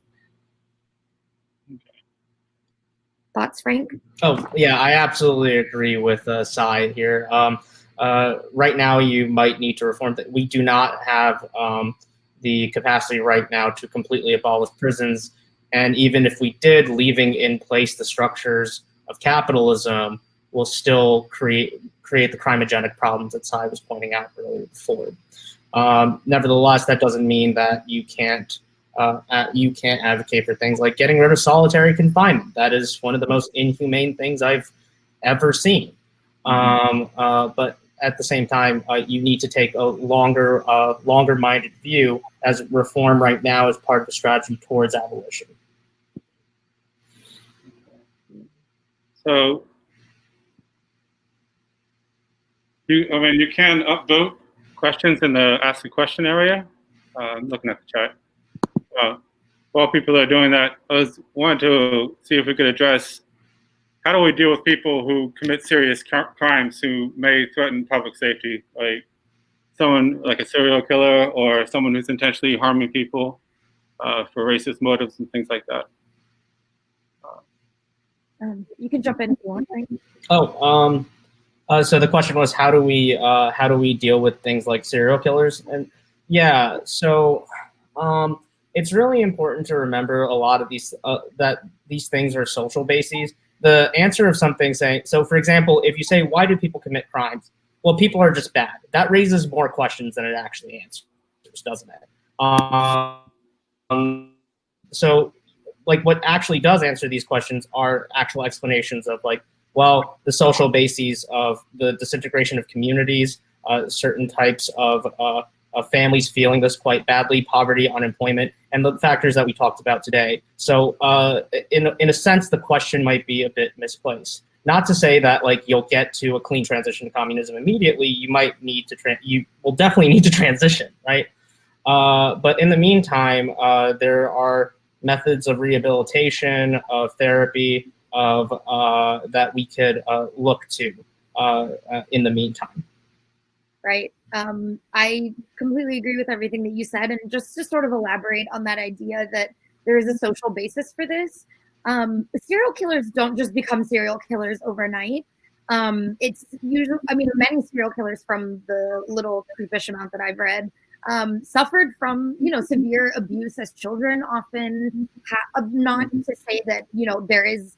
Thoughts, Frank? Oh, yeah, I absolutely agree with Sai here. Right now, you might need to reform that. We do not have the capacity right now to completely abolish prisons. And even if we did, leaving in place the structures of capitalism will still create the crimogenic problems that Sai was pointing out earlier before. Nevertheless, that doesn't mean that you can't advocate for things like getting rid of solitary confinement. That is one of the most inhumane things I've ever seen. But at the same time, you need to take a longer-minded view, as reform right now is part of the strategy towards abolition. So, you can upvote questions in the Ask a Question area. I'm looking at the chat. While people are doing that, I wanted to see if we could address how do we deal with people who commit serious crimes who may threaten public safety, like someone like a serial killer or someone who's intentionally harming people for racist motives and things like that. You can jump in if you want, Frank. So the question was, how do we deal with things like serial killers? And yeah, so it's really important to remember a lot of these that these things are social bases. The answer of something saying, so for example, if you say, why do people commit crimes? Well, people are just bad. That raises more questions than it actually answers, doesn't it? So like what actually does answer these questions are actual explanations of like, well, the social bases of the disintegration of communities, certain types of families feeling this quite badly, poverty, unemployment, and the factors that we talked about today. So in a sense, the question might be a bit misplaced. Not to say that like you'll get to a clean transition to communism immediately. You might need to, you will definitely need to transition, right? But in the meantime, there are methods of rehabilitation, of therapy, of that we could look to in the meantime. Right. I completely agree with everything that you said, and just to sort of elaborate on that idea that there is a social basis for this. Serial killers don't just become serial killers overnight. It's usually, I mean, many serial killers, from the little creepish amount that I've read, suffered from, severe abuse as children, often not to say that, there is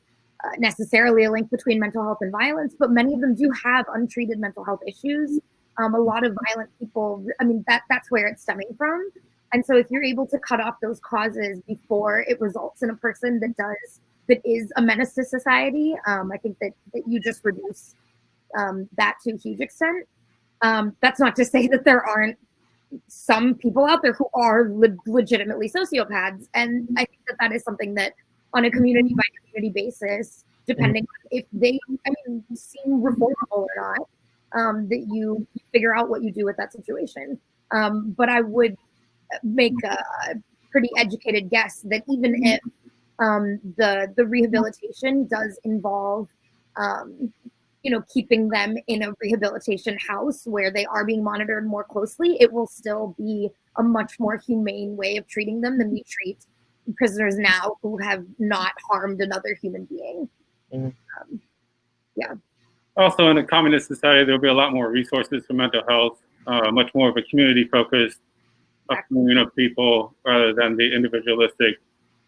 necessarily a link between mental health and violence, but many of them do have untreated mental health issues. A lot of violent people, I mean, that's where it's stemming from. And so if you're able to cut off those causes before it results in a person that is a menace to society, I think that you just reduce that to a huge extent. That's not to say that there aren't some people out there who are legitimately sociopaths. And I think that is something that on a community by community basis, depending on if they, seem reformable or not, that you figure out what you do with that situation. But I would make a pretty educated guess that even if the rehabilitation does involve, keeping them in a rehabilitation house where they are being monitored more closely, it will still be a much more humane way of treating them than we treat prisoners now who have not harmed another human being. Yeah. Also, in a communist society, there'll be a lot more resources for mental health, much more of a community-focused community of people rather than the individualistic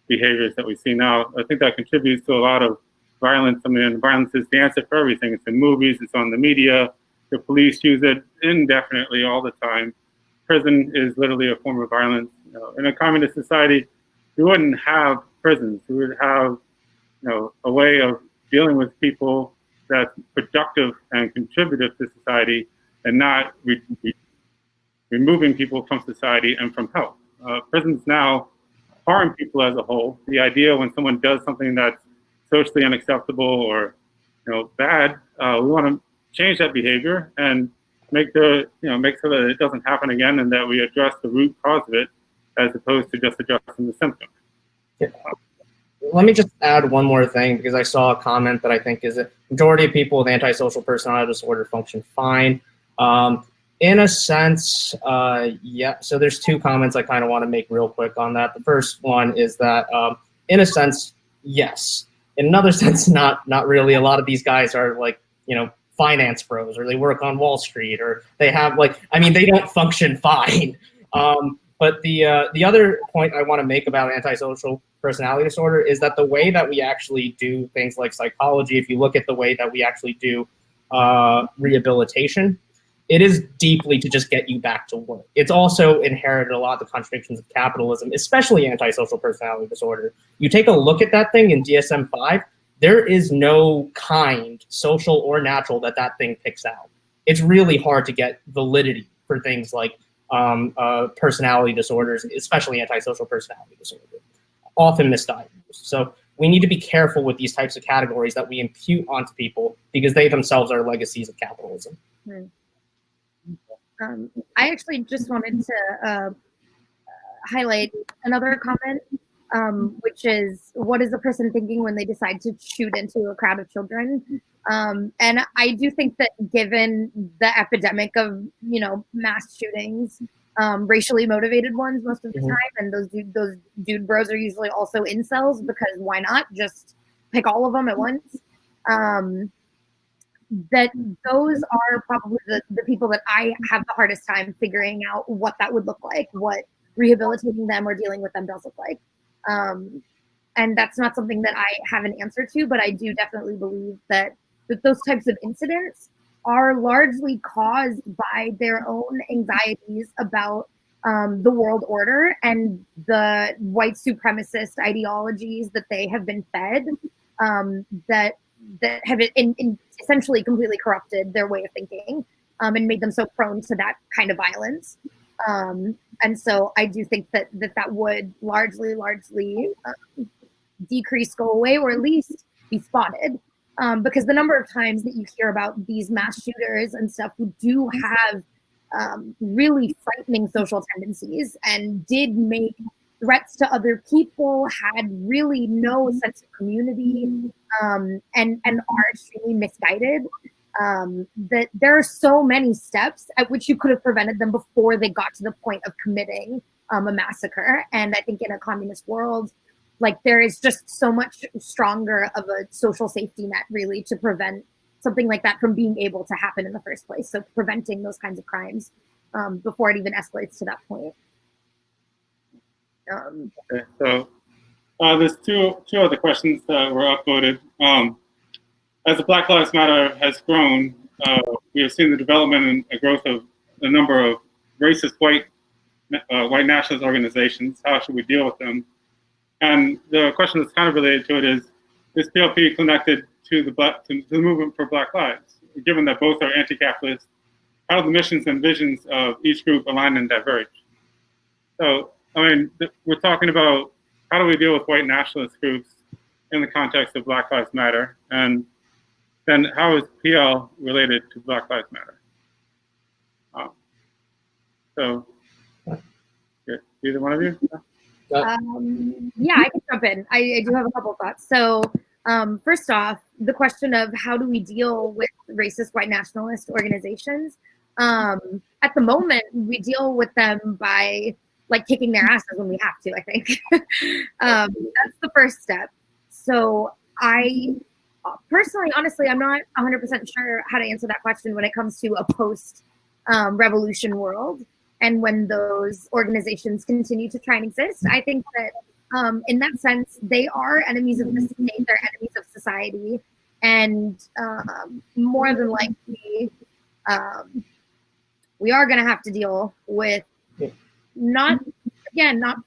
behaviors that we see now. I think that contributes to a lot of violence. I mean, violence is the answer for everything. It's in movies, it's on the media. The police use it indefinitely all the time. Prison is literally a form of violence. You know, in a communist society, we wouldn't have prisons. We would have, you know, a way of dealing with people that's productive and contributive to society, and not removing people from society and from health. Prisons now harm people as a whole. The idea when someone does something that's socially unacceptable or, you know, bad, we want to change that behavior and make sure that it doesn't happen again, and that we address the root cause of it as opposed to just addressing the symptom. Yeah. Let me just add one more thing, because I saw a comment that I think is that majority of people with antisocial personality disorder function fine. In a sense, yeah, so there's two comments I kind of want to make real quick on that. The first one is that, in a sense, yes. In another sense, not really. A lot of these guys are like, you know, finance pros, or they work on Wall Street, or they have like, I mean, they don't function fine. But the other point I want to make about antisocial personality disorder is that the way that we actually do things like psychology, if you look at the way that we actually do rehabilitation, it is deeply to just get you back to work. It's also inherited a lot of the contradictions of capitalism, especially antisocial personality disorder. You take a look at that thing in DSM-5, there is no kind, social or natural, that thing picks out. It's really hard to get validity for things like personality disorders, especially antisocial personality disorder, often misdiagnosed. So we need to be careful with these types of categories that we impute onto people, because they themselves are legacies of capitalism. I actually just wanted to highlight another comment, which is, what is the person thinking when they decide to shoot into a crowd of children? And I do think that, given the epidemic of, you know, mass shootings, racially motivated ones most of the time, and those dude bros are usually also incels, because why not just pick all of them at once? That those are probably the people that I have the hardest time figuring out what that would look like, what rehabilitating them or dealing with them does look like. And that's not something that I have an answer to, but I do definitely believe that those types of incidents are largely caused by their own anxieties about the world order and the white supremacist ideologies that they have been fed, that have essentially completely corrupted their way of thinking, and made them so prone to that kind of violence. And so I do think that would largely decrease, go away, or at least be spotted. Because the number of times that you hear about these mass shooters and stuff who do have really frightening social tendencies and did make threats to other people, had really no sense of community, and are extremely misguided, that there are so many steps at which you could have prevented them before they got to the point of committing a massacre. And I think in a communist world, like, there is just so much stronger of a social safety net, really, to prevent something like that from being able to happen in the first place. So preventing those kinds of crimes before it even escalates to that point. Okay, so there's two other questions that were upvoted. As the Black Lives Matter has grown, we have seen the development and the growth of a number of racist white nationalist organizations. How should we deal with them? And the question that's kind of related to it is PLP connected to the movement for Black Lives? Given that both are anti-capitalist, how do the missions and visions of each group align and diverge? So, I mean, we're talking about how do we deal with white nationalist groups in the context of Black Lives Matter, and then how is PL related to Black Lives Matter? So, either one of you? Yeah, I can jump in. I do have a couple thoughts. So first off, the question of how do we deal with racist white nationalist organizations? At the moment, we deal with them by, like, kicking their asses when we have to, I think. That's the first step. So I personally, honestly, I'm not 100% sure how to answer that question when it comes to a post-revolution world. And when those organizations continue to try and exist, I think that In that sense, they are enemies of the state, they're enemies of society, and more than likely, we are going to have to deal with not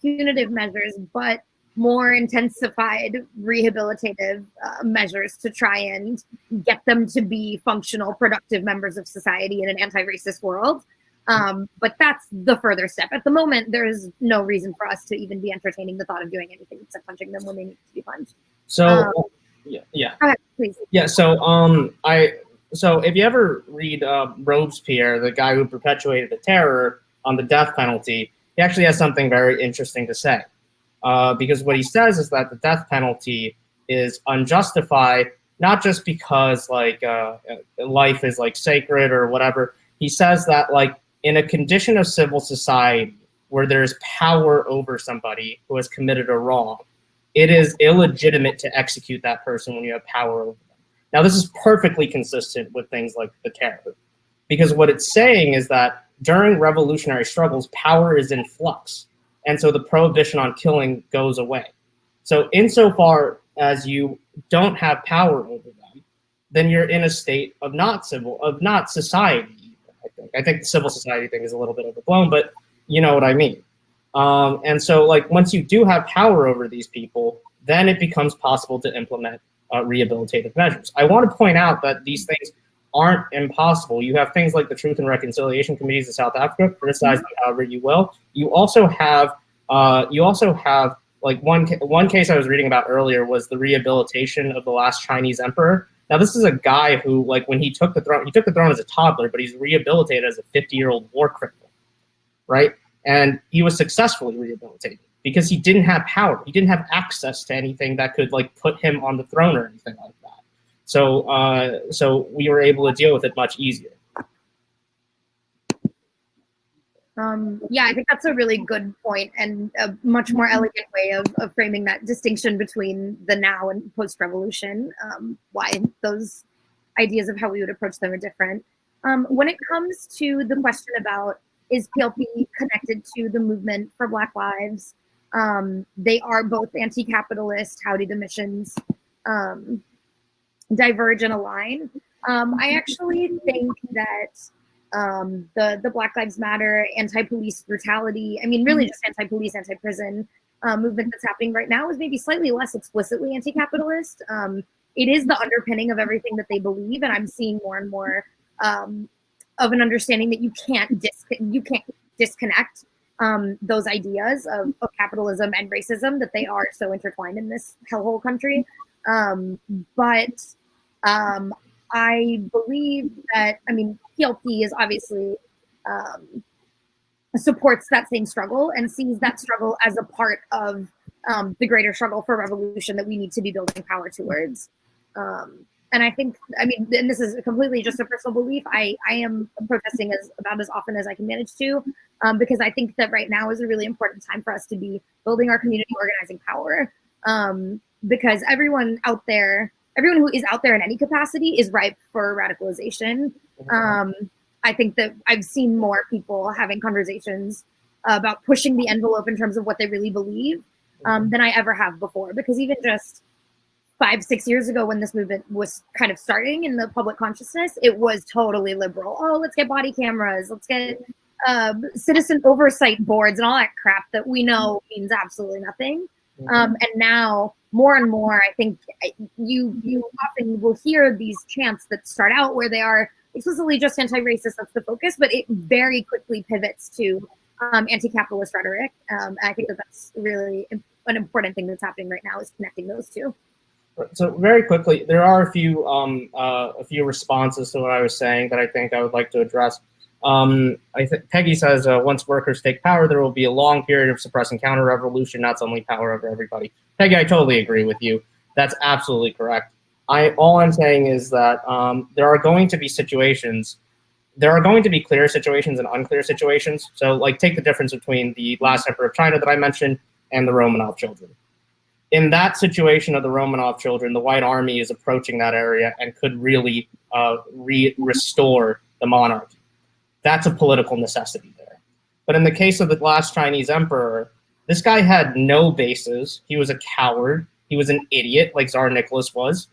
punitive measures, but more intensified rehabilitative measures to try and get them to be functional, productive members of society in an anti-racist world. But that's the further step. At the moment, there is no reason for us to even be entertaining the thought of doing anything except punching them when they need to be punched. So, Go ahead, please. Yeah, so so if you ever read Robespierre, the guy who perpetuated the terror on the death penalty, he actually has something very interesting to say. Because what he says is that the death penalty is unjustified, not just because like life is like sacred or whatever. He says that like in a condition of civil society where there's power over somebody who has committed a wrong, it is illegitimate to execute that person when you have power over them. Now, this is perfectly consistent with things like the terror, because what it's saying is that during revolutionary struggles, power is in flux. And so the prohibition on killing goes away. So insofar as you don't have power over them, then you're in a state of not society. I think the civil society thing is a little bit overblown, but you know what I mean. And so like once you do have power over these people, then it becomes possible to implement rehabilitative measures. I want to point out that these things aren't impossible. You have things like the Truth and Reconciliation Committees of South Africa, criticize them however you will. You also have like one case I was reading about earlier was the rehabilitation of the last Chinese emperor. Now this is a guy who, like, when he took the throne as a toddler, but he's rehabilitated as a 50-year-old war criminal, right? And he was successfully rehabilitated because he didn't have power. He didn't have access to anything that could like put him on the throne or anything like that. So we were able to deal with it much easier. Yeah, I think that's a really good point and a much more elegant way of framing that distinction between the now and post-revolution, why those ideas of how we would approach them are different. When it comes to the question about is PLP connected to the movement for Black Lives, they are both anti-capitalist, howdy the missions, diverge and align. I actually think that the Black Lives Matter, anti-police brutality, I mean, really just anti-police, anti-prison movement that's happening right now is maybe slightly less explicitly anti-capitalist. It is the underpinning of everything that they believe, and I'm seeing more and more of an understanding that you can't disconnect those ideas of capitalism and racism, that they are so intertwined in this hellhole country. But I believe that, I mean, PLP is obviously supports that same struggle and sees that struggle as a part of the greater struggle for revolution that we need to be building power towards. And I think, I mean, and this is completely just a personal belief, I am protesting about as often as I can manage to, because I think that right now is a really important time for us to be building our community organizing power. Because everyone who is out there in any capacity is ripe for radicalization. I think that I've seen more people having conversations about pushing the envelope in terms of what they really believe than I ever have before. Because even just 5-6 years ago, when this movement was kind of starting in the public consciousness, it was totally liberal. Oh, let's get body cameras, let's get citizen oversight boards and all that crap that we know means absolutely nothing. And now, more and more, I think you often will hear these chants that start out where they are explicitly just anti-racist, that's the focus, but it very quickly pivots to anti-capitalist rhetoric. And I think that that's really an important thing that's happening right now, is connecting those two. So very quickly, there are a few responses to what I was saying that I think I would like to address. I think Peggy says, once workers take power, there will be a long period of suppressing counter-revolution, not suddenly power over everybody. Peggy, I totally agree with you. That's absolutely correct. All I'm saying is that there are going to be situations, there are going to be clear situations and unclear situations. So like take the difference between the last emperor of China that I mentioned and the Romanov children. In that situation of the Romanov children, the White Army is approaching that area and could really restore the monarchy. That's a political necessity there. But in the case of the last Chinese emperor, This guy had no bases. He was a coward. He was an idiot, like Tsar Nicholas was,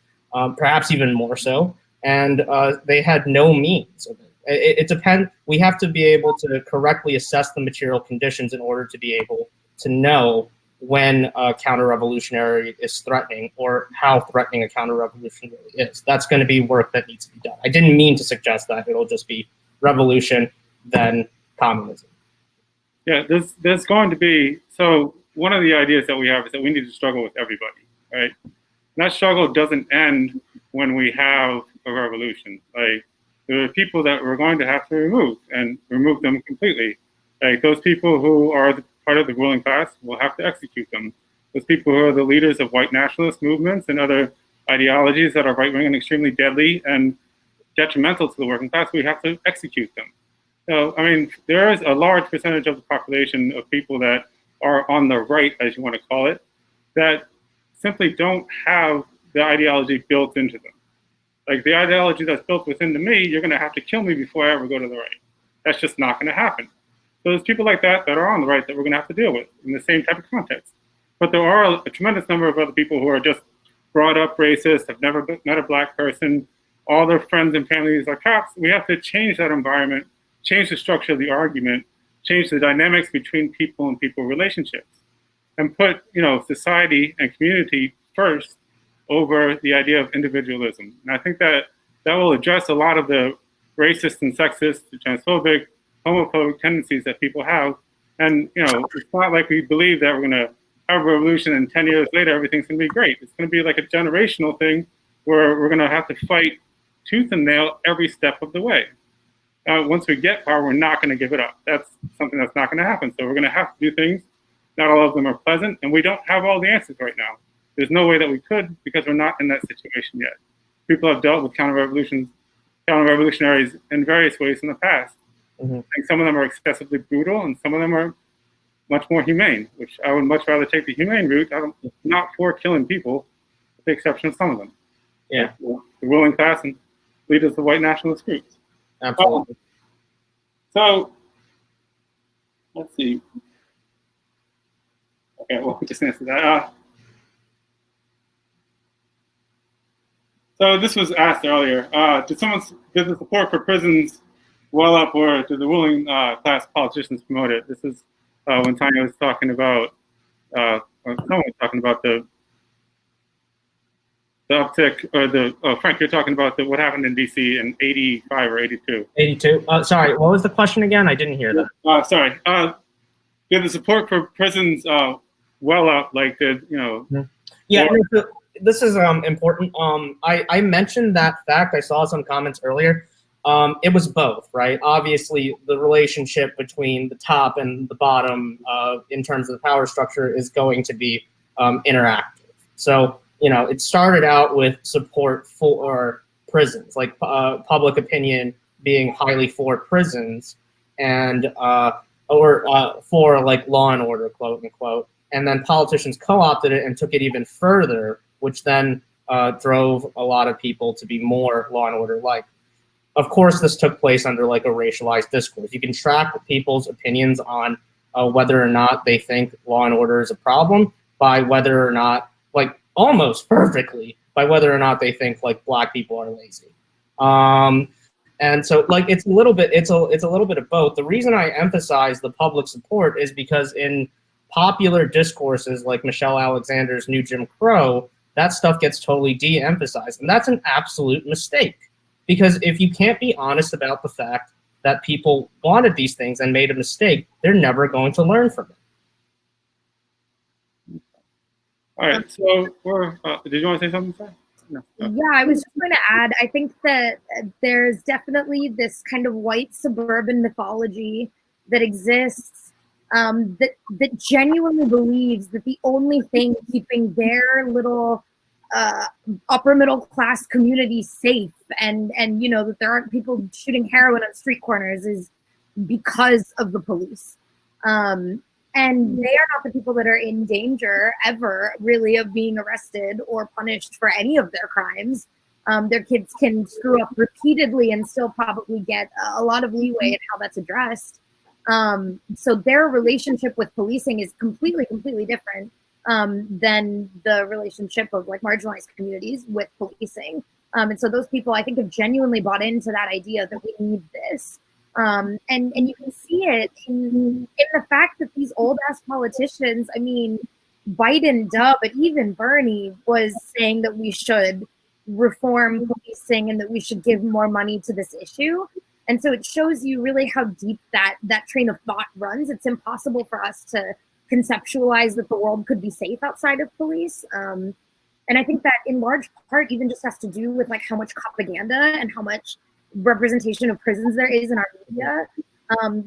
perhaps even more so. And they had no means of it. It depends. We have to be able to correctly assess the material conditions in order to be able to know when a counter-revolutionary is threatening or how threatening a counter-revolution really is. That's going to be work that needs to be done. I didn't mean to suggest that. It'll just be revolution, then communism. Yeah, there's going to be, so one of the ideas that we have is that we need to struggle with everybody, right? And that struggle doesn't end when we have a revolution. Like, there are people that we're going to have to remove them completely. Like, those people who are part of the ruling class, will have to execute them. Those people who are the leaders of white nationalist movements and other ideologies that are right-wing and extremely deadly and detrimental to the working class, we have to execute them. So, I mean, there is a large percentage of the population of people that are on the right, as you want to call it, that simply don't have the ideology built into them. Like, the ideology that's built within me, you're going to have to kill me before I ever go to the right. That's just not going to happen. So there's people like that that are on the right that we're going to have to deal with in the same type of context. But there are a tremendous number of other people who are just brought up racist, have never met a black person, all their friends and families are cops. We have to change that environment, change the structure of the argument, change the dynamics between people and people relationships, and put, society and community first over the idea of individualism. And I think that will address a lot of the racist and sexist, transphobic, homophobic tendencies that people have. And, it's not like we believe that we're going to have a revolution and 10 years later, everything's going to be great. It's going to be like a generational thing where we're going to have to fight tooth and nail every step of the way. Once we get power, we're not going to give it up. That's something that's not going to happen. So we're going to have to do things. Not all of them are pleasant, and we don't have all the answers right now. There's no way that we could, because we're not in that situation yet. People have dealt with counter-revolutionaries in various ways in the past. Mm-hmm. I think some of them are excessively brutal, and some of them are much more humane, which I would much rather take the humane route. I'm not for killing people, with the exception of some of them. Yeah. Like the ruling class and leaders of white nationalist groups. Absolutely. So, let's see. Okay, well, we just answered that. So this was asked earlier. Did the support for prisons well up, or did the ruling class politicians promote it? This is when Tanya was talking about, or someone was talking about the uptick, or Frank, you're talking about what happened in DC in 85 or 82. 82. Sorry, what was the question again? I didn't hear that. Sorry. Did the support for prisons well up, like did, Yeah, this is important. I mentioned that fact. I saw some comments earlier. It was both, right? Obviously, the relationship between the top and the bottom in terms of the power structure is going to be interactive. So, it started out with support for prisons, like public opinion being highly for prisons and or for like law and order, quote unquote. And then politicians co-opted it and took it even further, which then drove a lot of people to be more law and order like. Of course, this took place under like a racialized discourse. You can track people's opinions on whether or not they think law and order is a problem by whether or not, like almost perfectly, by whether or not they think like black people are lazy. And so like it's a little bit of both. The reason I emphasize the public support is because in popular discourses like Michelle Alexander's New Jim Crow, that stuff gets totally de-emphasized. And that's an absolute mistake. Because if you can't be honest about the fact that people wanted these things and made a mistake, they're never going to learn from it. All right, so did you want to say something, Sarah? No. Yeah, I was just going to add, I think that there's definitely this kind of white suburban mythology that exists that genuinely believes that the only thing keeping their little upper middle class community safe and that there aren't people shooting heroin on street corners is because of the police. And they are not the people that are in danger ever really of being arrested or punished for any of their crimes. Their kids can screw up repeatedly and still probably get a lot of leeway in how that's addressed. So their relationship with policing is completely different than the relationship of like marginalized communities with policing. And so those people, I think, have genuinely bought into that idea that we need this. And you can see it in the fact that these old ass politicians, I mean, Biden, duh, but even Bernie was saying that we should reform policing and that we should give more money to this issue. And so it shows you really how deep that train of thought runs. It's impossible for us to conceptualize that the world could be safe outside of police. And I think that in large part even just has to do with like how much propaganda and how much representation of prisons there is in our media,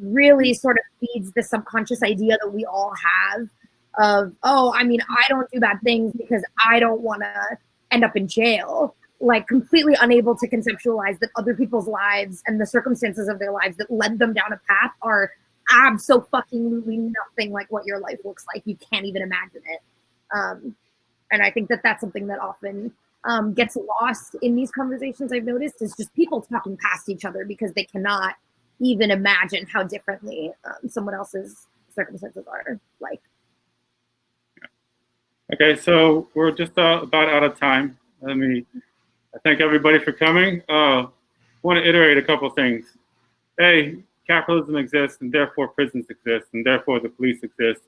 really sort of feeds the subconscious idea that we all have of, oh, I mean, I don't do bad things because I don't want to end up in jail. Like completely unable to conceptualize that other people's lives and the circumstances of their lives that led them down a path are abso-fucking-lutely nothing like what your life looks like. You can't even imagine it. And I think that that's something that often gets lost in these conversations. I've noticed is just people talking past each other because they cannot even imagine how differently someone else's circumstances are like. Okay, so we're just about out of time. I thank everybody for coming. I want to iterate a couple things. A, capitalism exists, and therefore prisons exist, and therefore the police exist.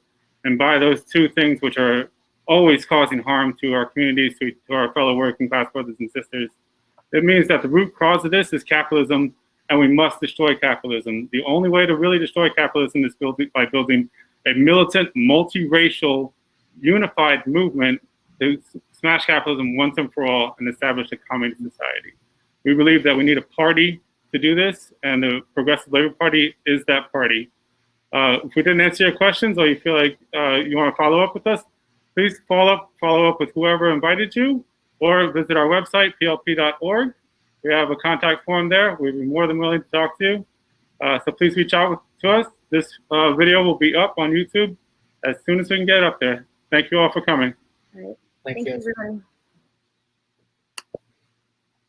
And by those two things, which are always causing harm to our communities, to our fellow working class brothers and sisters, it means that the root cause of this is capitalism, and we must destroy capitalism. The only way to really destroy capitalism is by building a militant, multiracial, unified movement to smash capitalism once and for all and establish a communist society. We believe that we need a party to do this, and the Progressive Labor Party is that party. If we didn't answer your questions or you feel like you want to follow up with us, please follow up with whoever invited you, or visit our website, plp.org. We have a contact form there. We'd be more than willing to talk to you. So please reach out to us. This video will be up on YouTube as soon as we can get it up there. Thank you all for coming. All right. Thank Thank you. you, everyone.